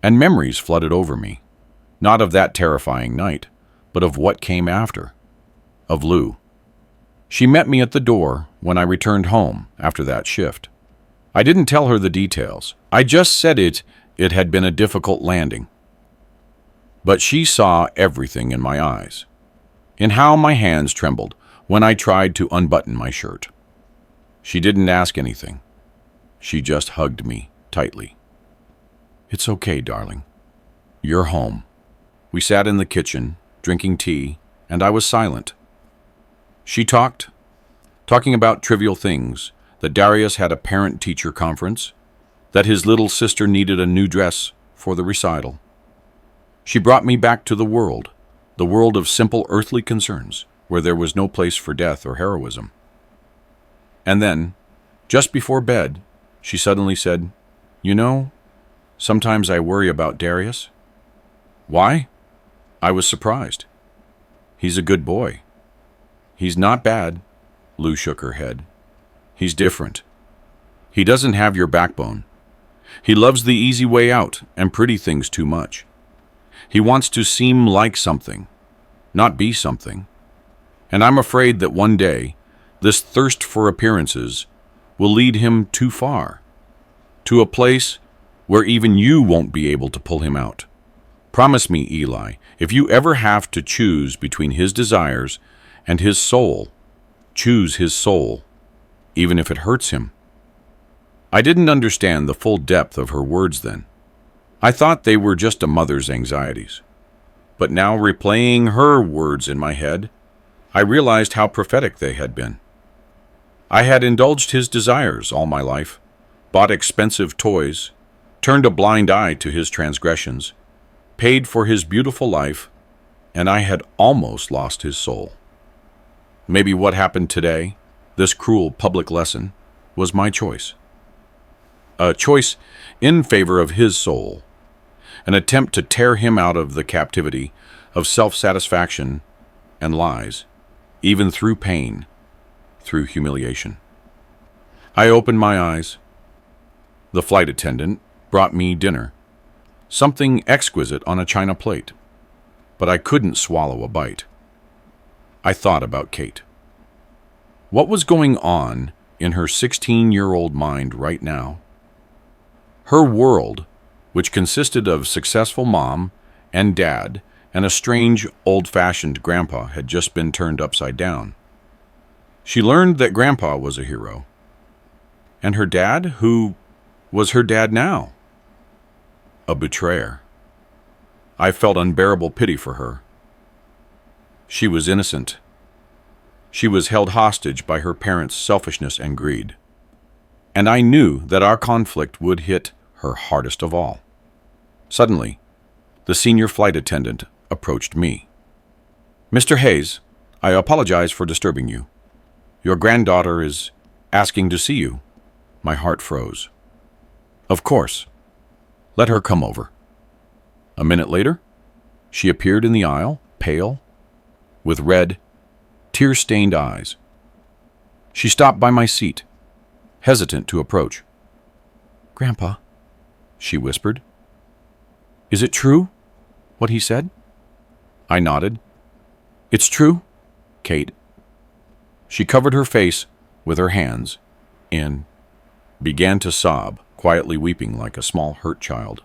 And memories flooded over me, not of that terrifying night, but of what came after, of Lou. She met me at the door when I returned home after that shift. I didn't tell her the details. I just said it had been a difficult landing. But she saw everything in my eyes, in how my hands trembled when I tried to unbutton my shirt. She didn't ask anything. She just hugged me tightly. "It's okay, darling. You're home." We sat in the kitchen, drinking tea, and I was silent. She talking about trivial things, that Darius had a parent-teacher conference, that his little sister needed a new dress for the recital. She brought me back to the world of simple earthly concerns, where there was no place for death or heroism. And then, just before bed, she suddenly said, "You know, sometimes I worry about Darius." "Why?" I was surprised. "He's a good boy." "He's not bad," Lou shook her head. "He's different. He doesn't have your backbone. He loves the easy way out and pretty things too much. He wants to seem like something, not be something. And I'm afraid that one day, this thirst for appearances will lead him too far, to a place where even you won't be able to pull him out. Promise me, Eli, if you ever have to choose between his desires and his soul, choose his soul, even if it hurts him." I didn't understand the full depth of her words then. I thought they were just a mother's anxieties. But now, replaying her words in my head, I realized how prophetic they had been. I had indulged his desires all my life, bought expensive toys, turned a blind eye to his transgressions, paid for his beautiful life, and I had almost lost his soul. Maybe what happened today, this cruel public lesson, was my choice. A choice in favor of his soul, an attempt to tear him out of the captivity of self-satisfaction and lies, even through pain, through humiliation. I opened my eyes. The flight attendant brought me dinner, something exquisite on a china plate, but I couldn't swallow a bite. I thought about Kate. What was going on in her 16-year-old mind right now? Her world, which consisted of successful mom and dad and a strange, old-fashioned grandpa, had just been turned upside down. She learned that grandpa was a hero. And her dad? Who was her dad now? A betrayer. I felt unbearable pity for her. She was innocent. She was held hostage by her parents' selfishness and greed. And I knew that our conflict would hit her hardest of all. Suddenly, the senior flight attendant approached me. "Mr. Hayes, I apologize for disturbing you. Your granddaughter is asking to see you." My heart froze. "Of course. Let her come over." A minute later, she appeared in the aisle, pale, with red, tear-stained eyes. She stopped by my seat, hesitant to approach. "Grandpa," she whispered. "Is it true, what he said?" I nodded. "It's true, Kate." She covered her face with her hands and began to sob, quietly weeping like a small hurt child.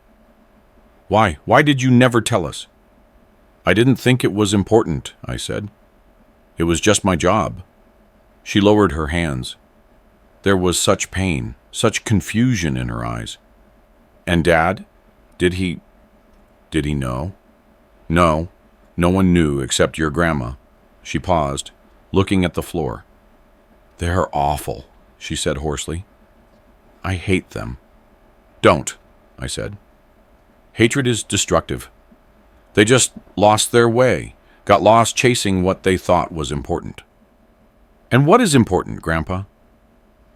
Why did you never tell us?" "I didn't think it was important," I said. "It was just my job." She lowered her hands. There was such pain, such confusion in her eyes. "And Dad? Did he know?" "No, no one knew except your grandma." She paused, looking at the floor. "They're awful," she said hoarsely. "I hate them." "Don't," I said. "Hatred is destructive. They just lost their way, got lost chasing what they thought was important." "And what is important, Grandpa?"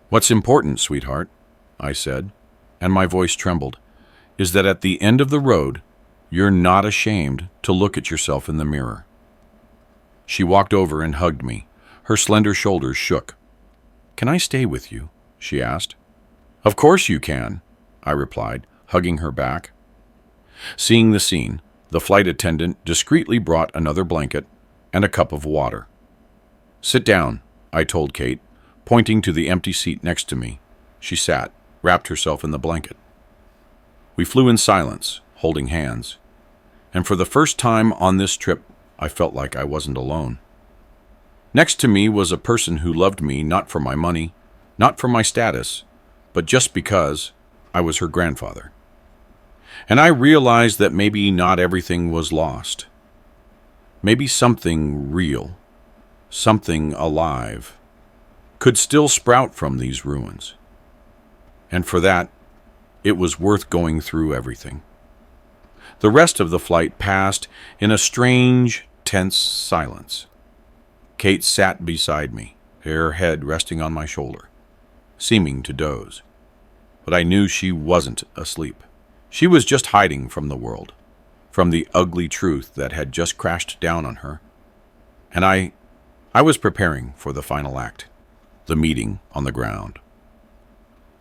"What's important, sweetheart? I said, and my voice trembled, is that at the end of the road, you're not ashamed to look at yourself in the mirror. She walked over and hugged me. Her slender shoulders shook. Can I stay with you? She asked. Of course you can, I replied, hugging her back. Seeing the scene, the flight attendant discreetly brought another blanket and a cup of water. Sit down, I told Kate, pointing to the empty seat next to me. She sat, wrapped herself in the blanket. We flew in silence, holding hands, and for the first time on this trip, I felt like I wasn't alone. Next to me was a person who loved me not for my money, not for my status, but just because I was her grandfather. And I realized that maybe not everything was lost. Maybe something real, something alive, could still sprout from these ruins. And for that, it was worth going through everything. The rest of the flight passed in a strange, tense silence. Kate sat beside me, her head resting on my shoulder, seeming to doze. But I knew she wasn't asleep. She was just hiding from the world, from the ugly truth that had just crashed down on her. And I was preparing for the final act, the meeting on the ground.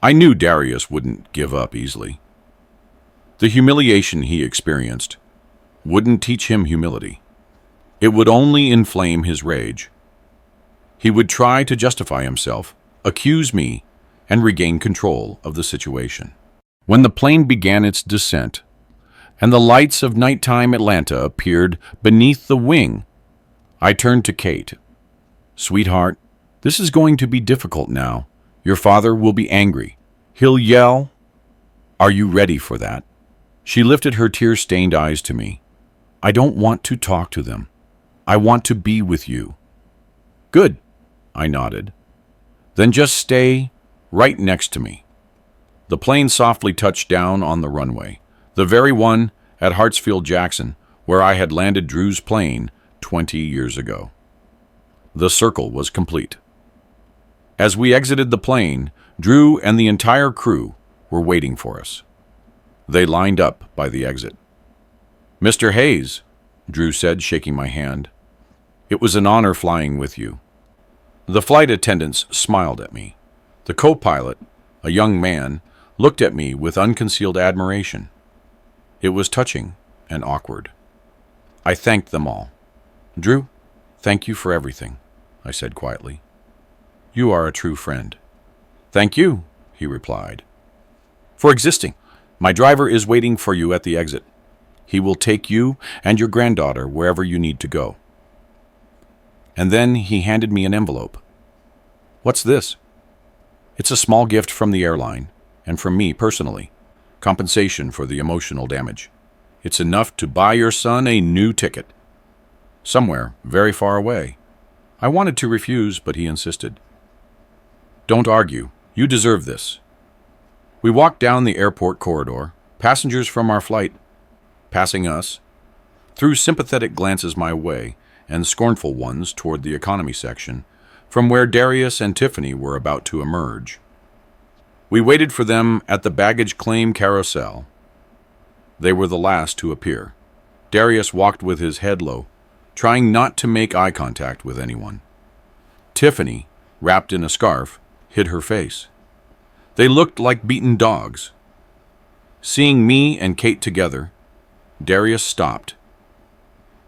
I knew Darius wouldn't give up easily. The humiliation he experienced wouldn't teach him humility. It would only inflame his rage. He would try to justify himself, accuse me, and regain control of the situation. When the plane began its descent, and the lights of nighttime Atlanta appeared beneath the wing, I turned to Kate. Sweetheart, this is going to be difficult now. Your father will be angry. He'll yell. Are you ready for that? She lifted her tear-stained eyes to me. I don't want to talk to them. I want to be with you. Good, I nodded. Then just stay right next to me. The plane softly touched down on the runway, the very one at Hartsfield-Jackson, where I had landed Drew's plane 20 years ago. The circle was complete. As we exited the plane, Drew and the entire crew were waiting for us. They lined up by the exit. Mr. Hayes, Drew said, shaking my hand. It was an honor flying with you. The flight attendants smiled at me. The co-pilot, a young man, looked at me with unconcealed admiration. It was touching and awkward. I thanked them all. Drew, thank you for everything, I said quietly. You are a true friend. Thank you, he replied. For existing. My driver is waiting for you at the exit. He will take you and your granddaughter wherever you need to go. And then he handed me an envelope. What's this? It's a small gift from the airline, and from me personally. Compensation for the emotional damage. It's enough to buy your son a new ticket. Somewhere very far away. I wanted to refuse, but he insisted. Don't argue. You deserve this. We walked down the airport corridor, passengers from our flight passing us, threw sympathetic glances my way and scornful ones toward the economy section, from where Darius and Tiffany were about to emerge. We waited for them at the baggage claim carousel. They were the last to appear. Darius walked with his head low, trying not to make eye contact with anyone. Tiffany, wrapped in a scarf, hid her face. They looked like beaten dogs. Seeing me and Kate together, Darius stopped.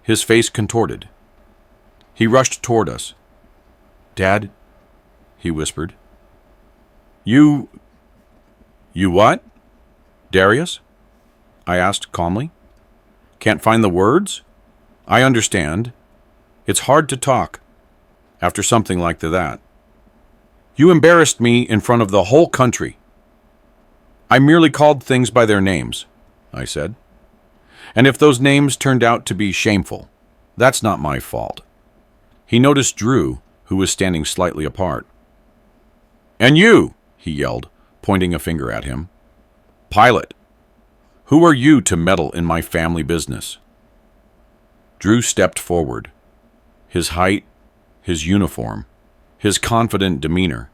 His face contorted. He rushed toward us. Dad, he whispered. You what? Darius? I asked calmly. Can't find the words? I understand. It's hard to talk after something like that. You embarrassed me in front of the whole country. I merely called things by their names, I said. And if those names turned out to be shameful, that's not my fault. He noticed Drew, who was standing slightly apart. And you, he yelled, pointing a finger at him. Pilot, who are you to meddle in my family business? Drew stepped forward. His height, his uniform, his confident demeanor,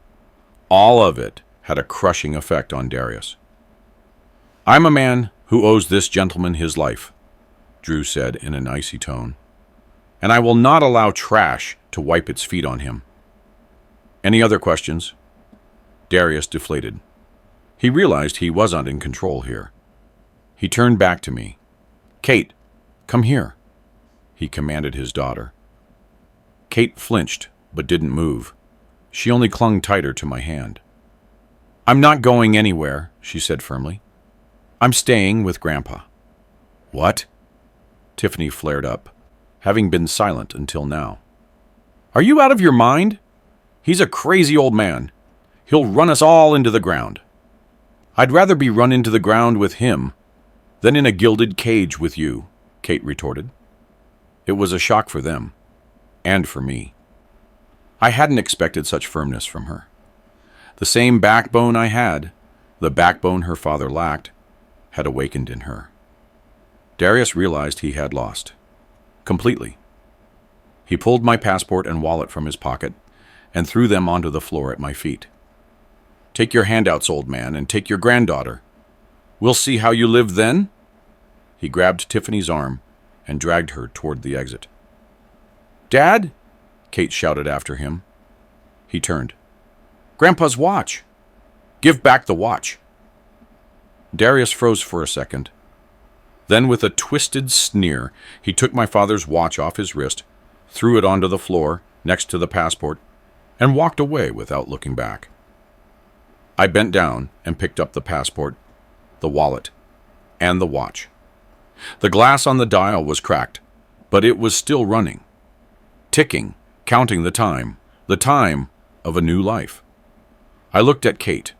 all of it had a crushing effect on Darius. "I'm a man who owes this gentleman his life," Drew said in an icy tone, "and I will not allow trash to wipe its feet on him. Any other questions?" Darius deflated. He realized he wasn't in control here. He turned back to me. "Kate, come here," he commanded his daughter. Kate flinched, but didn't move. She only clung tighter to my hand. "I'm not going anywhere," she said firmly. "I'm staying with Grandpa." "What?" Tiffany flared up, having been silent until now. "Are you out of your mind? He's a crazy old man. He'll run us all into the ground." "I'd rather be run into the ground with him than in a gilded cage with you," Kate retorted. It was a shock for them, and for me. I hadn't expected such firmness from her. The same backbone I had, the backbone her father lacked, had awakened in her. Darius realized he had lost. Completely. He pulled my passport and wallet from his pocket and threw them onto the floor at my feet. "Take your handouts, old man, and take your granddaughter. We'll see how you live then." He grabbed Tiffany's arm and dragged her toward the exit. "Dad!" Kate shouted after him. He turned. "Grandpa's watch! Give back the watch!" Darius froze for a second. Then, with a twisted sneer, he took my father's watch off his wrist, threw it onto the floor next to the passport, and walked away without looking back. I bent down and picked up the passport, the wallet, and the watch. The glass on the dial was cracked, but it was still running, ticking, counting the time of a new life. I looked at Kate.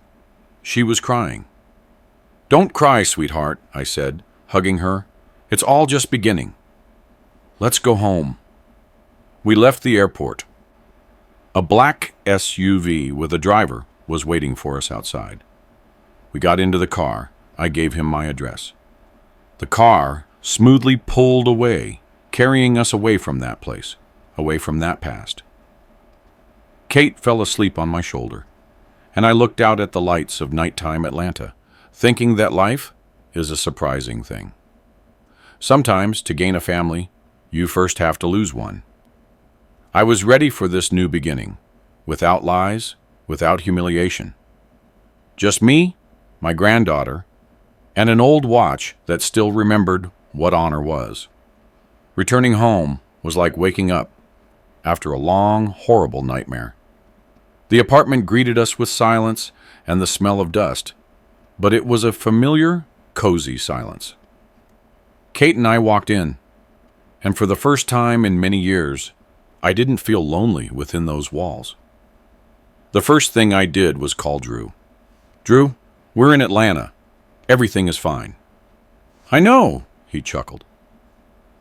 She was crying. "Don't cry, sweetheart," I said, hugging her. "It's all just beginning. Let's go home." We left the airport. A black SUV with a driver was waiting for us outside. We got into the car. I gave him my address. The car smoothly pulled away, carrying us away from that place, away from that past. Kate fell asleep on my shoulder, and I looked out at the lights of nighttime Atlanta, thinking that life is a surprising thing. Sometimes, to gain a family, you first have to lose one. I was ready for this new beginning, without lies, without humiliation. Just me, my granddaughter, and an old watch that still remembered what honor was. Returning home was like waking up after a long, horrible nightmare. The apartment greeted us with silence and the smell of dust, but it was a familiar, cozy silence. Kate and I walked in, and for the first time in many years, I didn't feel lonely within those walls. The first thing I did was call Drew. "Drew, we're in Atlanta. Everything is fine." "I know," he chuckled.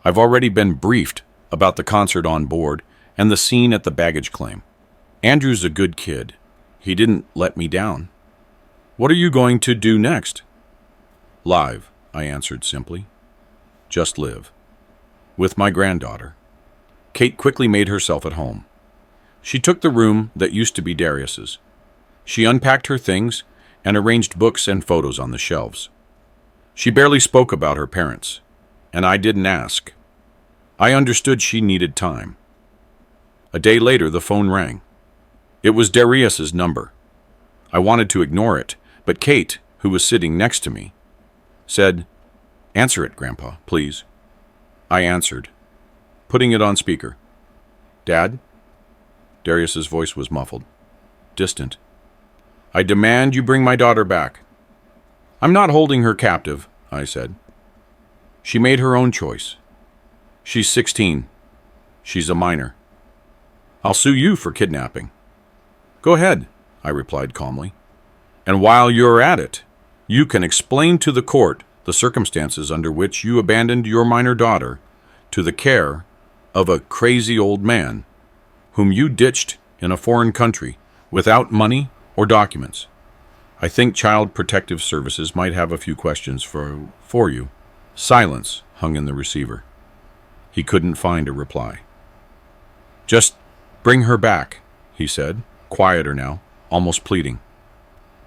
"I've already been briefed about the concert on board and the scene at the baggage claim. Andrew's a good kid. He didn't let me down. What are you going to do next?" "Live," I answered simply. "Just live. With my granddaughter." Kate quickly made herself at home. She took the room that used to be Darius's. She unpacked her things and arranged books and photos on the shelves. She barely spoke about her parents, and I didn't ask. I understood she needed time. A day later, the phone rang. It was Darius's number. I wanted to ignore it, but Kate, who was sitting next to me, said, "Answer it, Grandpa, please." I answered, putting it on speaker. "Dad?" Darius's voice was muffled, distant. "I demand you bring my daughter back." "I'm not holding her captive," I said. "She made her own choice. She's 16. She's a minor. I'll sue you for kidnapping." "Go ahead," I replied calmly. "And while you're at it, you can explain to the court the circumstances under which you abandoned your minor daughter to the care of a crazy old man whom you ditched in a foreign country without money or documents. I think Child Protective Services might have a few questions for you." Silence hung in the receiver. He couldn't find a reply. "Just bring her back," he said, quieter now, almost pleading.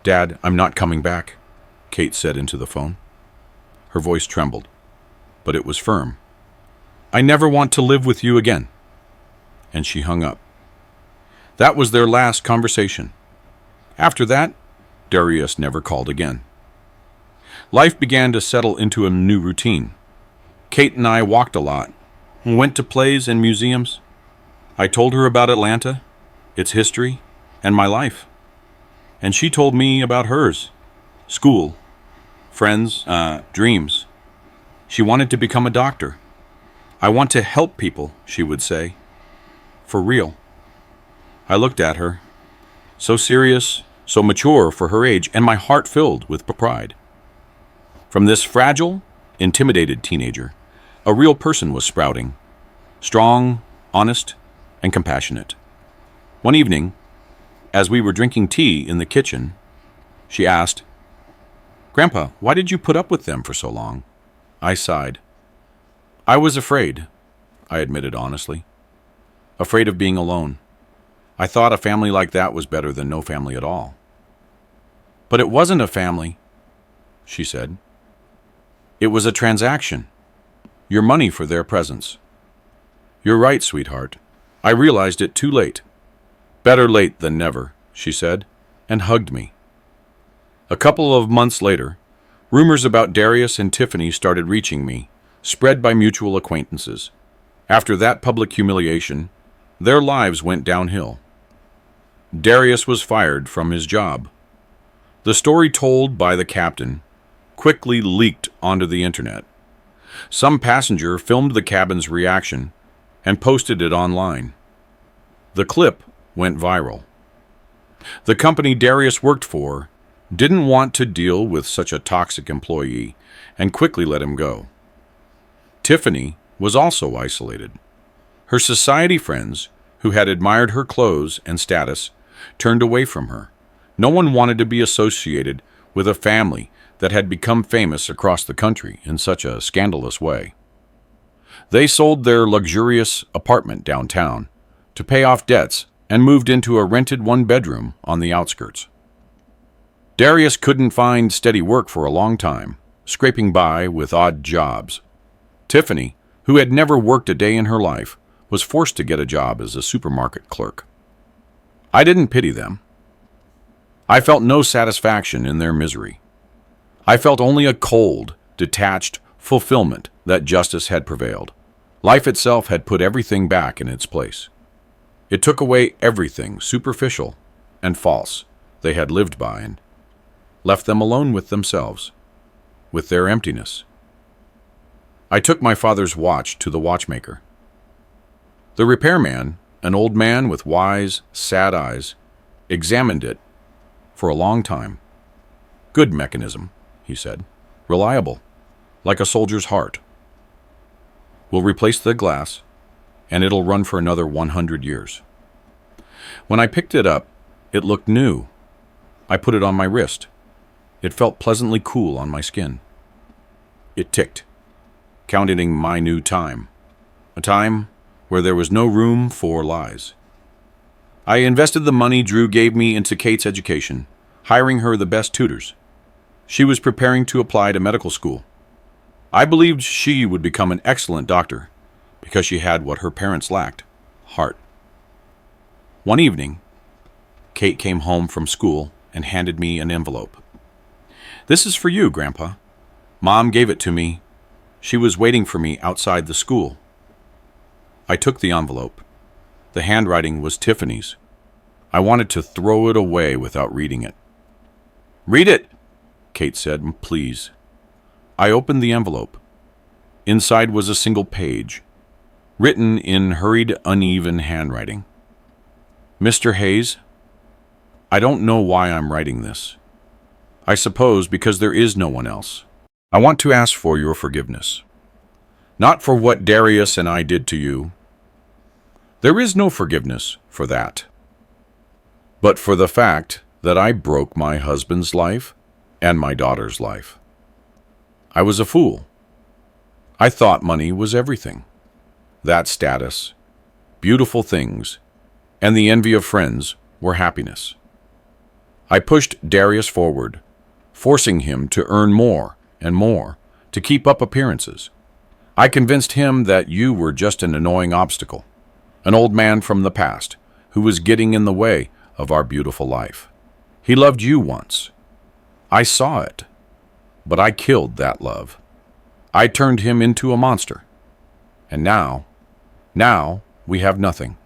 "Dad, I'm not coming back," Kate said into the phone. Her voice trembled, but it was firm. "I never want to live with you again." And she hung up. That was their last conversation. After that, Darius never called again. Life began to settle into a new routine. Kate and I walked a lot, went to plays and museums. I told her about Atlanta, its history, and my life. And she told me about hers, school, friends, dreams. She wanted to become a doctor. "I want to help people," she would say. For real. I looked at her, so serious, so mature for her age, and my heart filled with pride. From this fragile, intimidated teenager, a real person was sprouting, strong, honest, and compassionate. One evening, as we were drinking tea in the kitchen, she asked, "Grandpa, why did you put up with them for so long?" I sighed. "I was afraid," I admitted honestly. Afraid of being alone. I thought a family like that was better than no family at all. "But it wasn't a family," she said. "It was a transaction. Your money for their presence." "You're right, sweetheart. I realized it too late." "Better late than never," she said, and hugged me. A couple of months later, rumors about Darius and Tiffany started reaching me, spread by mutual acquaintances. After that public humiliation, their lives went downhill. Darius was fired from his job. The story told by the captain quickly leaked onto the internet. Some passenger filmed the cabin's reaction and posted it online. The clip went viral. The company Darius worked for didn't want to deal with such a toxic employee and quickly let him go. Tiffany was also isolated. Her society friends, who had admired her clothes and status, turned away from her. No one wanted to be associated with a family that had become famous across the country in such a scandalous way. They sold their luxurious apartment downtown to pay off debts and moved into a rented one-bedroom on the outskirts. Darius couldn't find steady work for a long time, scraping by with odd jobs. Tiffany, who had never worked a day in her life, was forced to get a job as a supermarket clerk. I didn't pity them. I felt no satisfaction in their misery. I felt only a cold, detached fulfillment that justice had prevailed. Life itself had put everything back in its place. It took away everything superficial and false they had lived by and left them alone with themselves, with their emptiness. I took my father's watch to the watchmaker. The repairman, an old man with wise, sad eyes, examined it for a long time. "Good mechanism," he said. "Reliable, like a soldier's heart. We'll replace the glass, and it'll run for another 100 years. When I picked it up, it looked new. I put it on my wrist. It felt pleasantly cool on my skin. It ticked, counting my new time, a time where there was no room for lies. I invested the money Drew gave me into Kate's education, hiring her the best tutors. She was preparing to apply to medical school. I believed she would become an excellent doctor because she had what her parents lacked, heart. One evening, Kate came home from school and handed me an envelope. "This is for you, Grandpa. Mom gave it to me. She was waiting for me outside the school." I took the envelope. The handwriting was Tiffany's. I wanted to throw it away without reading it. "Read it," Kate said, "please." I opened the envelope. Inside was a single page, written in hurried, uneven handwriting. "Mr. Hayes, I don't know why I'm writing this. I suppose because there is no one else. I want to ask for your forgiveness. Not for what Darius and I did to you. There is no forgiveness for that. But for the fact that I broke my husband's life and my daughter's life. I was a fool. I thought money was everything. That status, beautiful things, and the envy of friends were happiness. I pushed Darius forward, forcing him to earn more and more to keep up appearances. I convinced him that you were just an annoying obstacle, an old man from the past who was getting in the way of our beautiful life. He loved you once. I saw it, but I killed that love. I turned him into a monster. And now we have nothing.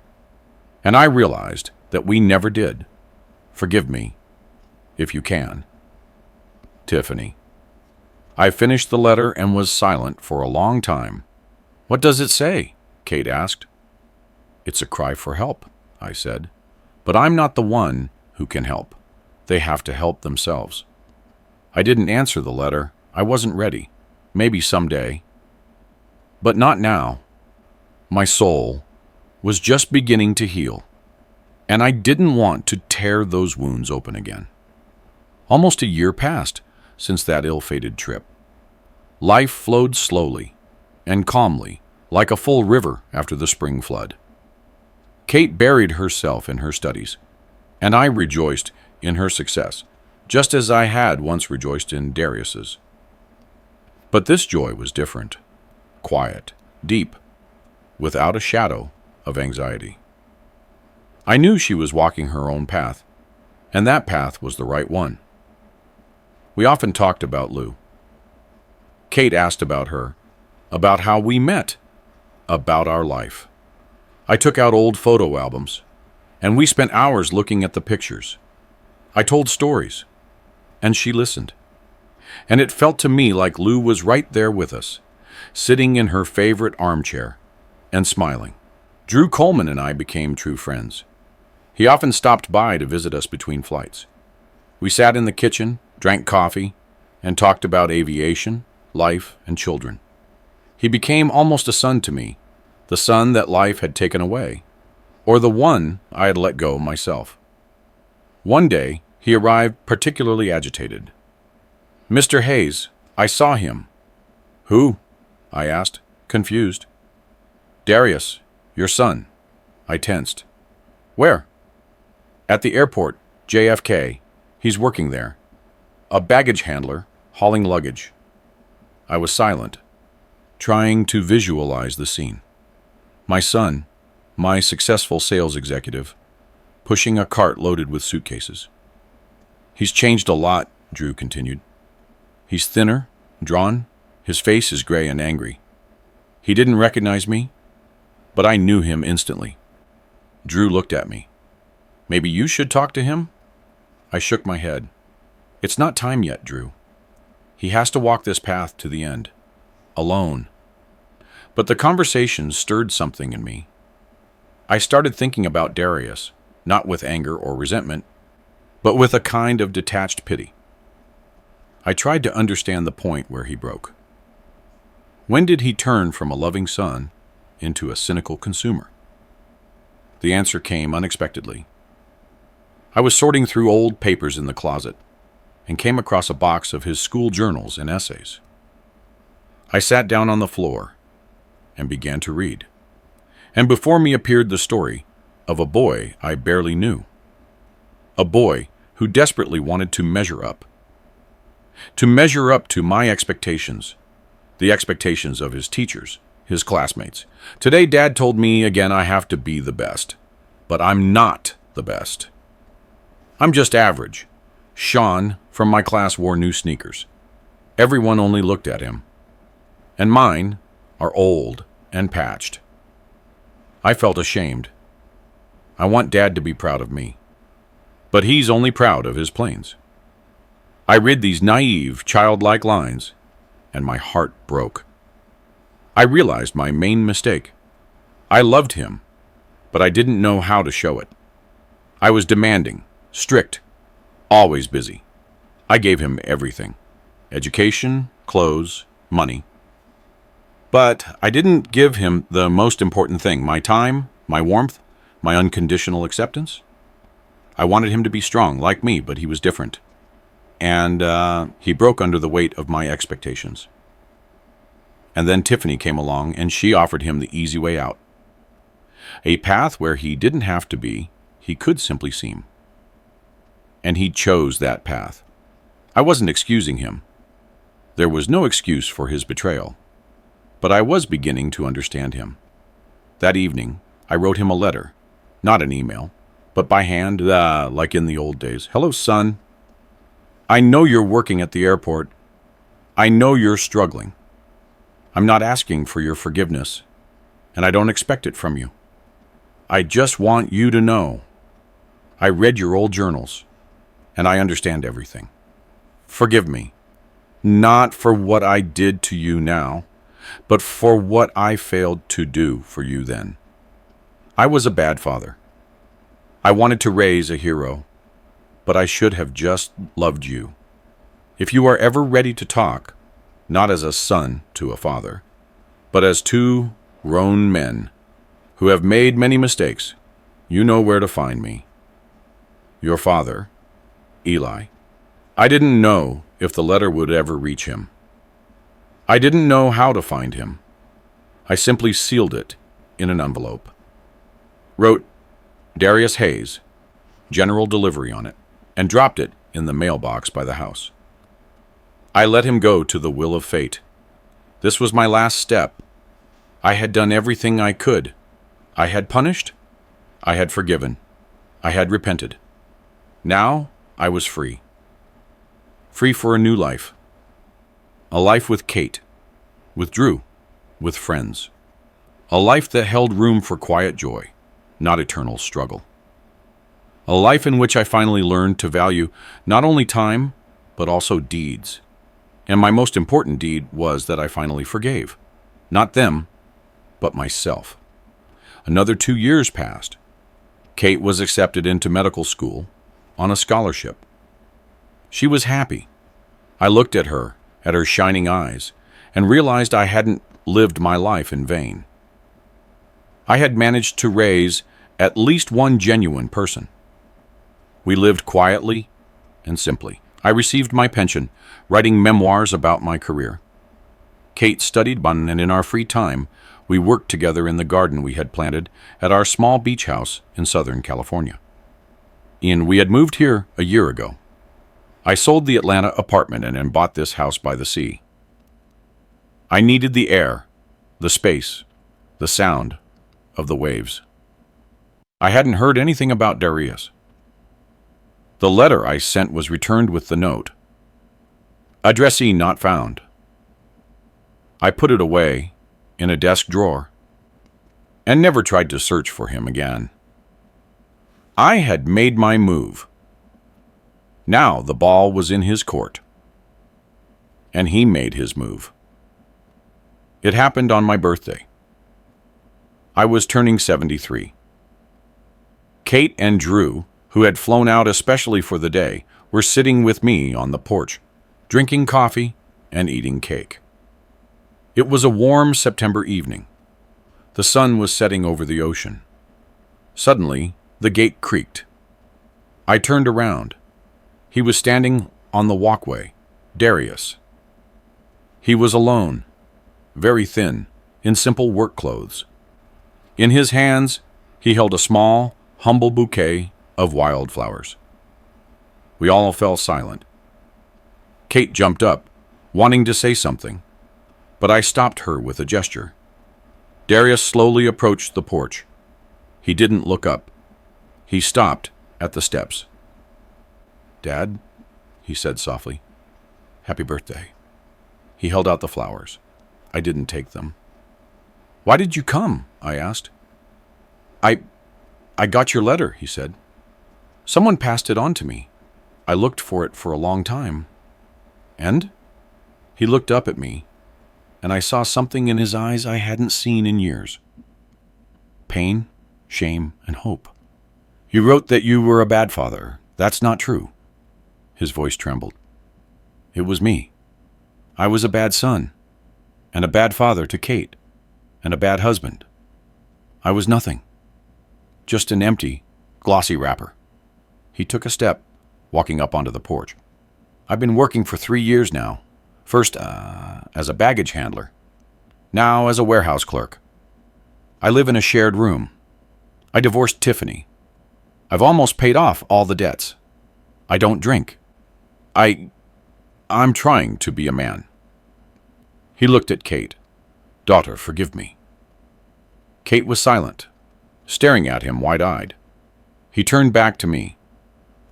And I realized that we never did. Forgive me, if you can. Tiffany. I finished the letter and was silent for a long time. What does it say? Kate asked. It's a cry for help, I said. But I'm not the one who can help. They have to help themselves. I didn't answer the letter. I wasn't ready. Maybe someday. But not now. My soul was just beginning to heal, and I didn't want to tear those wounds open again. Almost a year passed since that ill-fated trip. Life flowed slowly and calmly, like a full river after the spring flood. Kate buried herself in her studies, and I rejoiced in her success, just as I had once rejoiced in Darius's. But this joy was different, quiet, deep, without a shadow of anxiety. I knew she was walking her own path, and that path was the right one. We often talked about Lou. Kate asked about her, about how we met, about our life. I took out old photo albums, and we spent hours looking at the pictures. I told stories, and she listened. And it felt to me like Lou was right there with us, sitting in her favorite armchair and smiling. Drew Coleman and I became true friends. He often stopped by to visit us between flights. We sat in the kitchen, drank coffee, and talked about aviation, life, and children. He became almost a son to me, the son that life had taken away, or the one I had let go myself. One day, he arrived particularly agitated. Mr. Hayes, I saw him. Who? I asked, confused. Darius, your son. I tensed. Where? At the airport, JFK. He's working there. A baggage handler, hauling luggage. I was silent, trying to visualize the scene. My son, my successful sales executive, pushing a cart loaded with suitcases. He's changed a lot, Drew continued. He's thinner, drawn. His face is gray and angry. He didn't recognize me, but I knew him instantly. Drew looked at me. Maybe you should talk to him? I shook my head. It's not time yet, Drew. He has to walk this path to the end, alone. But the conversation stirred something in me. I started thinking about Darius, not with anger or resentment, but with a kind of detached pity. I tried to understand the point where he broke. When did he turn from a loving son into a cynical consumer? The answer came unexpectedly. I was sorting through old papers in the closet and came across a box of his school journals and essays. I sat down on the floor and began to read. And before me appeared the story of a boy I barely knew. A boy who desperately wanted to measure up. To measure up to my expectations, the expectations of his teachers, his classmates. Today, Dad told me again I have to be the best. But I'm not the best. I'm just average. Sean from my class wore new sneakers. Everyone only looked at him. And mine are old and patched. I felt ashamed. I want Dad to be proud of me. But he's only proud of his planes. I read these naive, childlike lines, and my heart broke. I realized my main mistake. I loved him, but I didn't know how to show it. I was demanding, strict, always busy. I gave him everything. Education, clothes, money. But I didn't give him the most important thing, my time, my warmth, my unconditional acceptance. I wanted him to be strong, like me, but he was different. And he broke under the weight of my expectations. And then Tiffany came along, and she offered him the easy way out. A path where he didn't have to be, he could simply seem. and he chose that path. I wasn't excusing him. There was no excuse for his betrayal, but I was beginning to understand him. That evening, I wrote him a letter, not an email, but by hand, like in the old days. Hello, son. I know you're working at the airport. I know you're struggling. I'm not asking for your forgiveness, and I don't expect it from you. I just want you to know I read your old journals, and I understand everything. Forgive me, not for what I did to you now, but for what I failed to do for you then. I was a bad father. I wanted to raise a hero, but I should have just loved you. If you are ever ready to talk, not as a son to a father, but as two grown men who have made many mistakes, you know where to find me. Your father, Eli. I didn't know if the letter would ever reach him. I didn't know how to find him. I simply sealed it in an envelope. Wrote Darius Hayes, general delivery on it, and dropped it in the mailbox by the house. I let him go to the will of fate. This was my last step. I had done everything I could. I had punished. I had forgiven. I had repented. Now I was free. Free for a new life. A life with Kate, with Drew, with friends. A life that held room for quiet joy, not eternal struggle. A life in which I finally learned to value not only time, but also deeds. And my most important deed was that I finally forgave. Not them, but myself. Another 2 years passed. Kate was accepted into medical school on a scholarship. She was happy. I looked at her shining eyes, and realized I hadn't lived my life in vain. I had managed to raise at least one genuine person. We lived quietly and simply. I received my pension, writing memoirs about my career. Kate studied, and in our free time, we worked together in the garden we had planted at our small beach house in Southern California. We had moved here a year ago. I sold the Atlanta apartment and bought this house by the sea. I needed the air, the space, the sound of the waves. I hadn't heard anything about Darius. The letter I sent was returned with the note. Addressee not found. I put it away in a desk drawer and never tried to search for him again. I had made my move. Now the ball was in his court, and he made his move. It happened on my birthday. I was turning 73. Kate and Drew, who had flown out especially for the day, were sitting with me on the porch, drinking coffee and eating cake. It was a warm September evening. The sun was setting over the ocean. Suddenly, the gate creaked. I turned around. He was standing on the walkway, Darius. He was alone, very thin, in simple work clothes. In his hands, he held a small, humble bouquet of wildflowers. We all fell silent. Kate jumped up, wanting to say something, but I stopped her with a gesture. Darius slowly approached the porch. He didn't look up. He stopped at the steps. Dad, he said softly, happy birthday. He held out the flowers. I didn't take them. Why did you come? I asked. I got your letter, he said. Someone passed it on to me. I looked for it for a long time. And? He looked up at me, and I saw something in his eyes I hadn't seen in years. Pain, shame, and hope. You wrote that you were a bad father. That's not true. His voice trembled. It was me. I was a bad son, and a bad father to Kate, and a bad husband. I was nothing. Just an empty, glossy wrapper. He took a step, walking up onto the porch. I've been working for 3 years now. First, as a baggage handler. Now as a warehouse clerk. I live in a shared room. I divorced Tiffany. I've almost paid off all the debts. I don't drink. I'm trying to be a man. He looked at Kate. Daughter, forgive me. Kate was silent, staring at him wide-eyed. He turned back to me.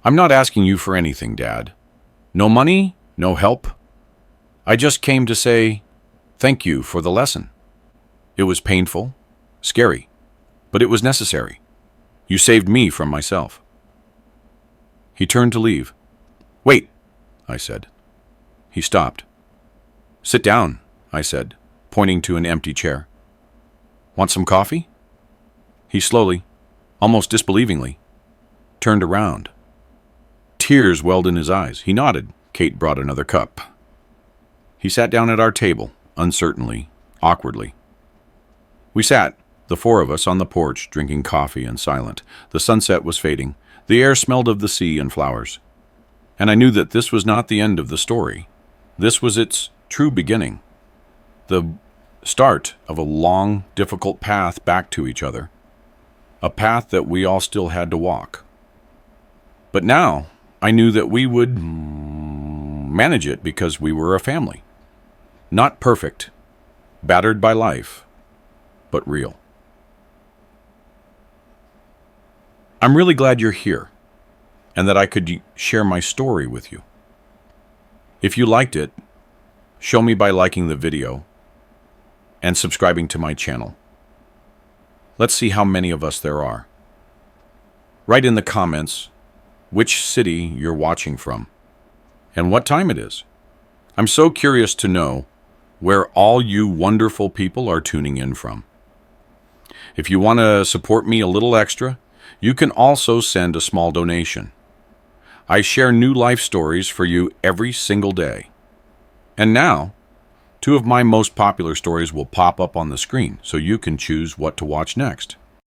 I'm not asking you for anything, Dad. No money, no help. I just came to say thank you for the lesson. It was painful, scary, but it was necessary. You saved me from myself. He turned to leave. Wait, I said. He stopped. Sit down, I said, pointing to an empty chair. Want some coffee? He slowly, almost disbelievingly, turned around. Tears welled in his eyes. He nodded. Kate brought another cup. He sat down at our table, uncertainly, awkwardly. We sat, the four of us, on the porch, drinking coffee and silent. The sunset was fading. The air smelled of the sea and flowers. And I knew that this was not the end of the story. This was its true beginning. The start of a long, difficult path back to each other. A path that we all still had to walk. But now, I knew that we would manage it because we were a family. Not perfect, battered by life, but real. I'm really glad you're here, and that I could share my story with you. If you liked it, show me by liking the video and subscribing to my channel. Let's see how many of us there are. Write in the comments which city you're watching from and what time it is. I'm so curious to know where all you wonderful people are tuning in from. If you want to support me a little extra, you can also send a small donation. I share new life stories for you every single day. And now, 2 of my most popular stories will pop up on the screen, so you can choose what to watch next.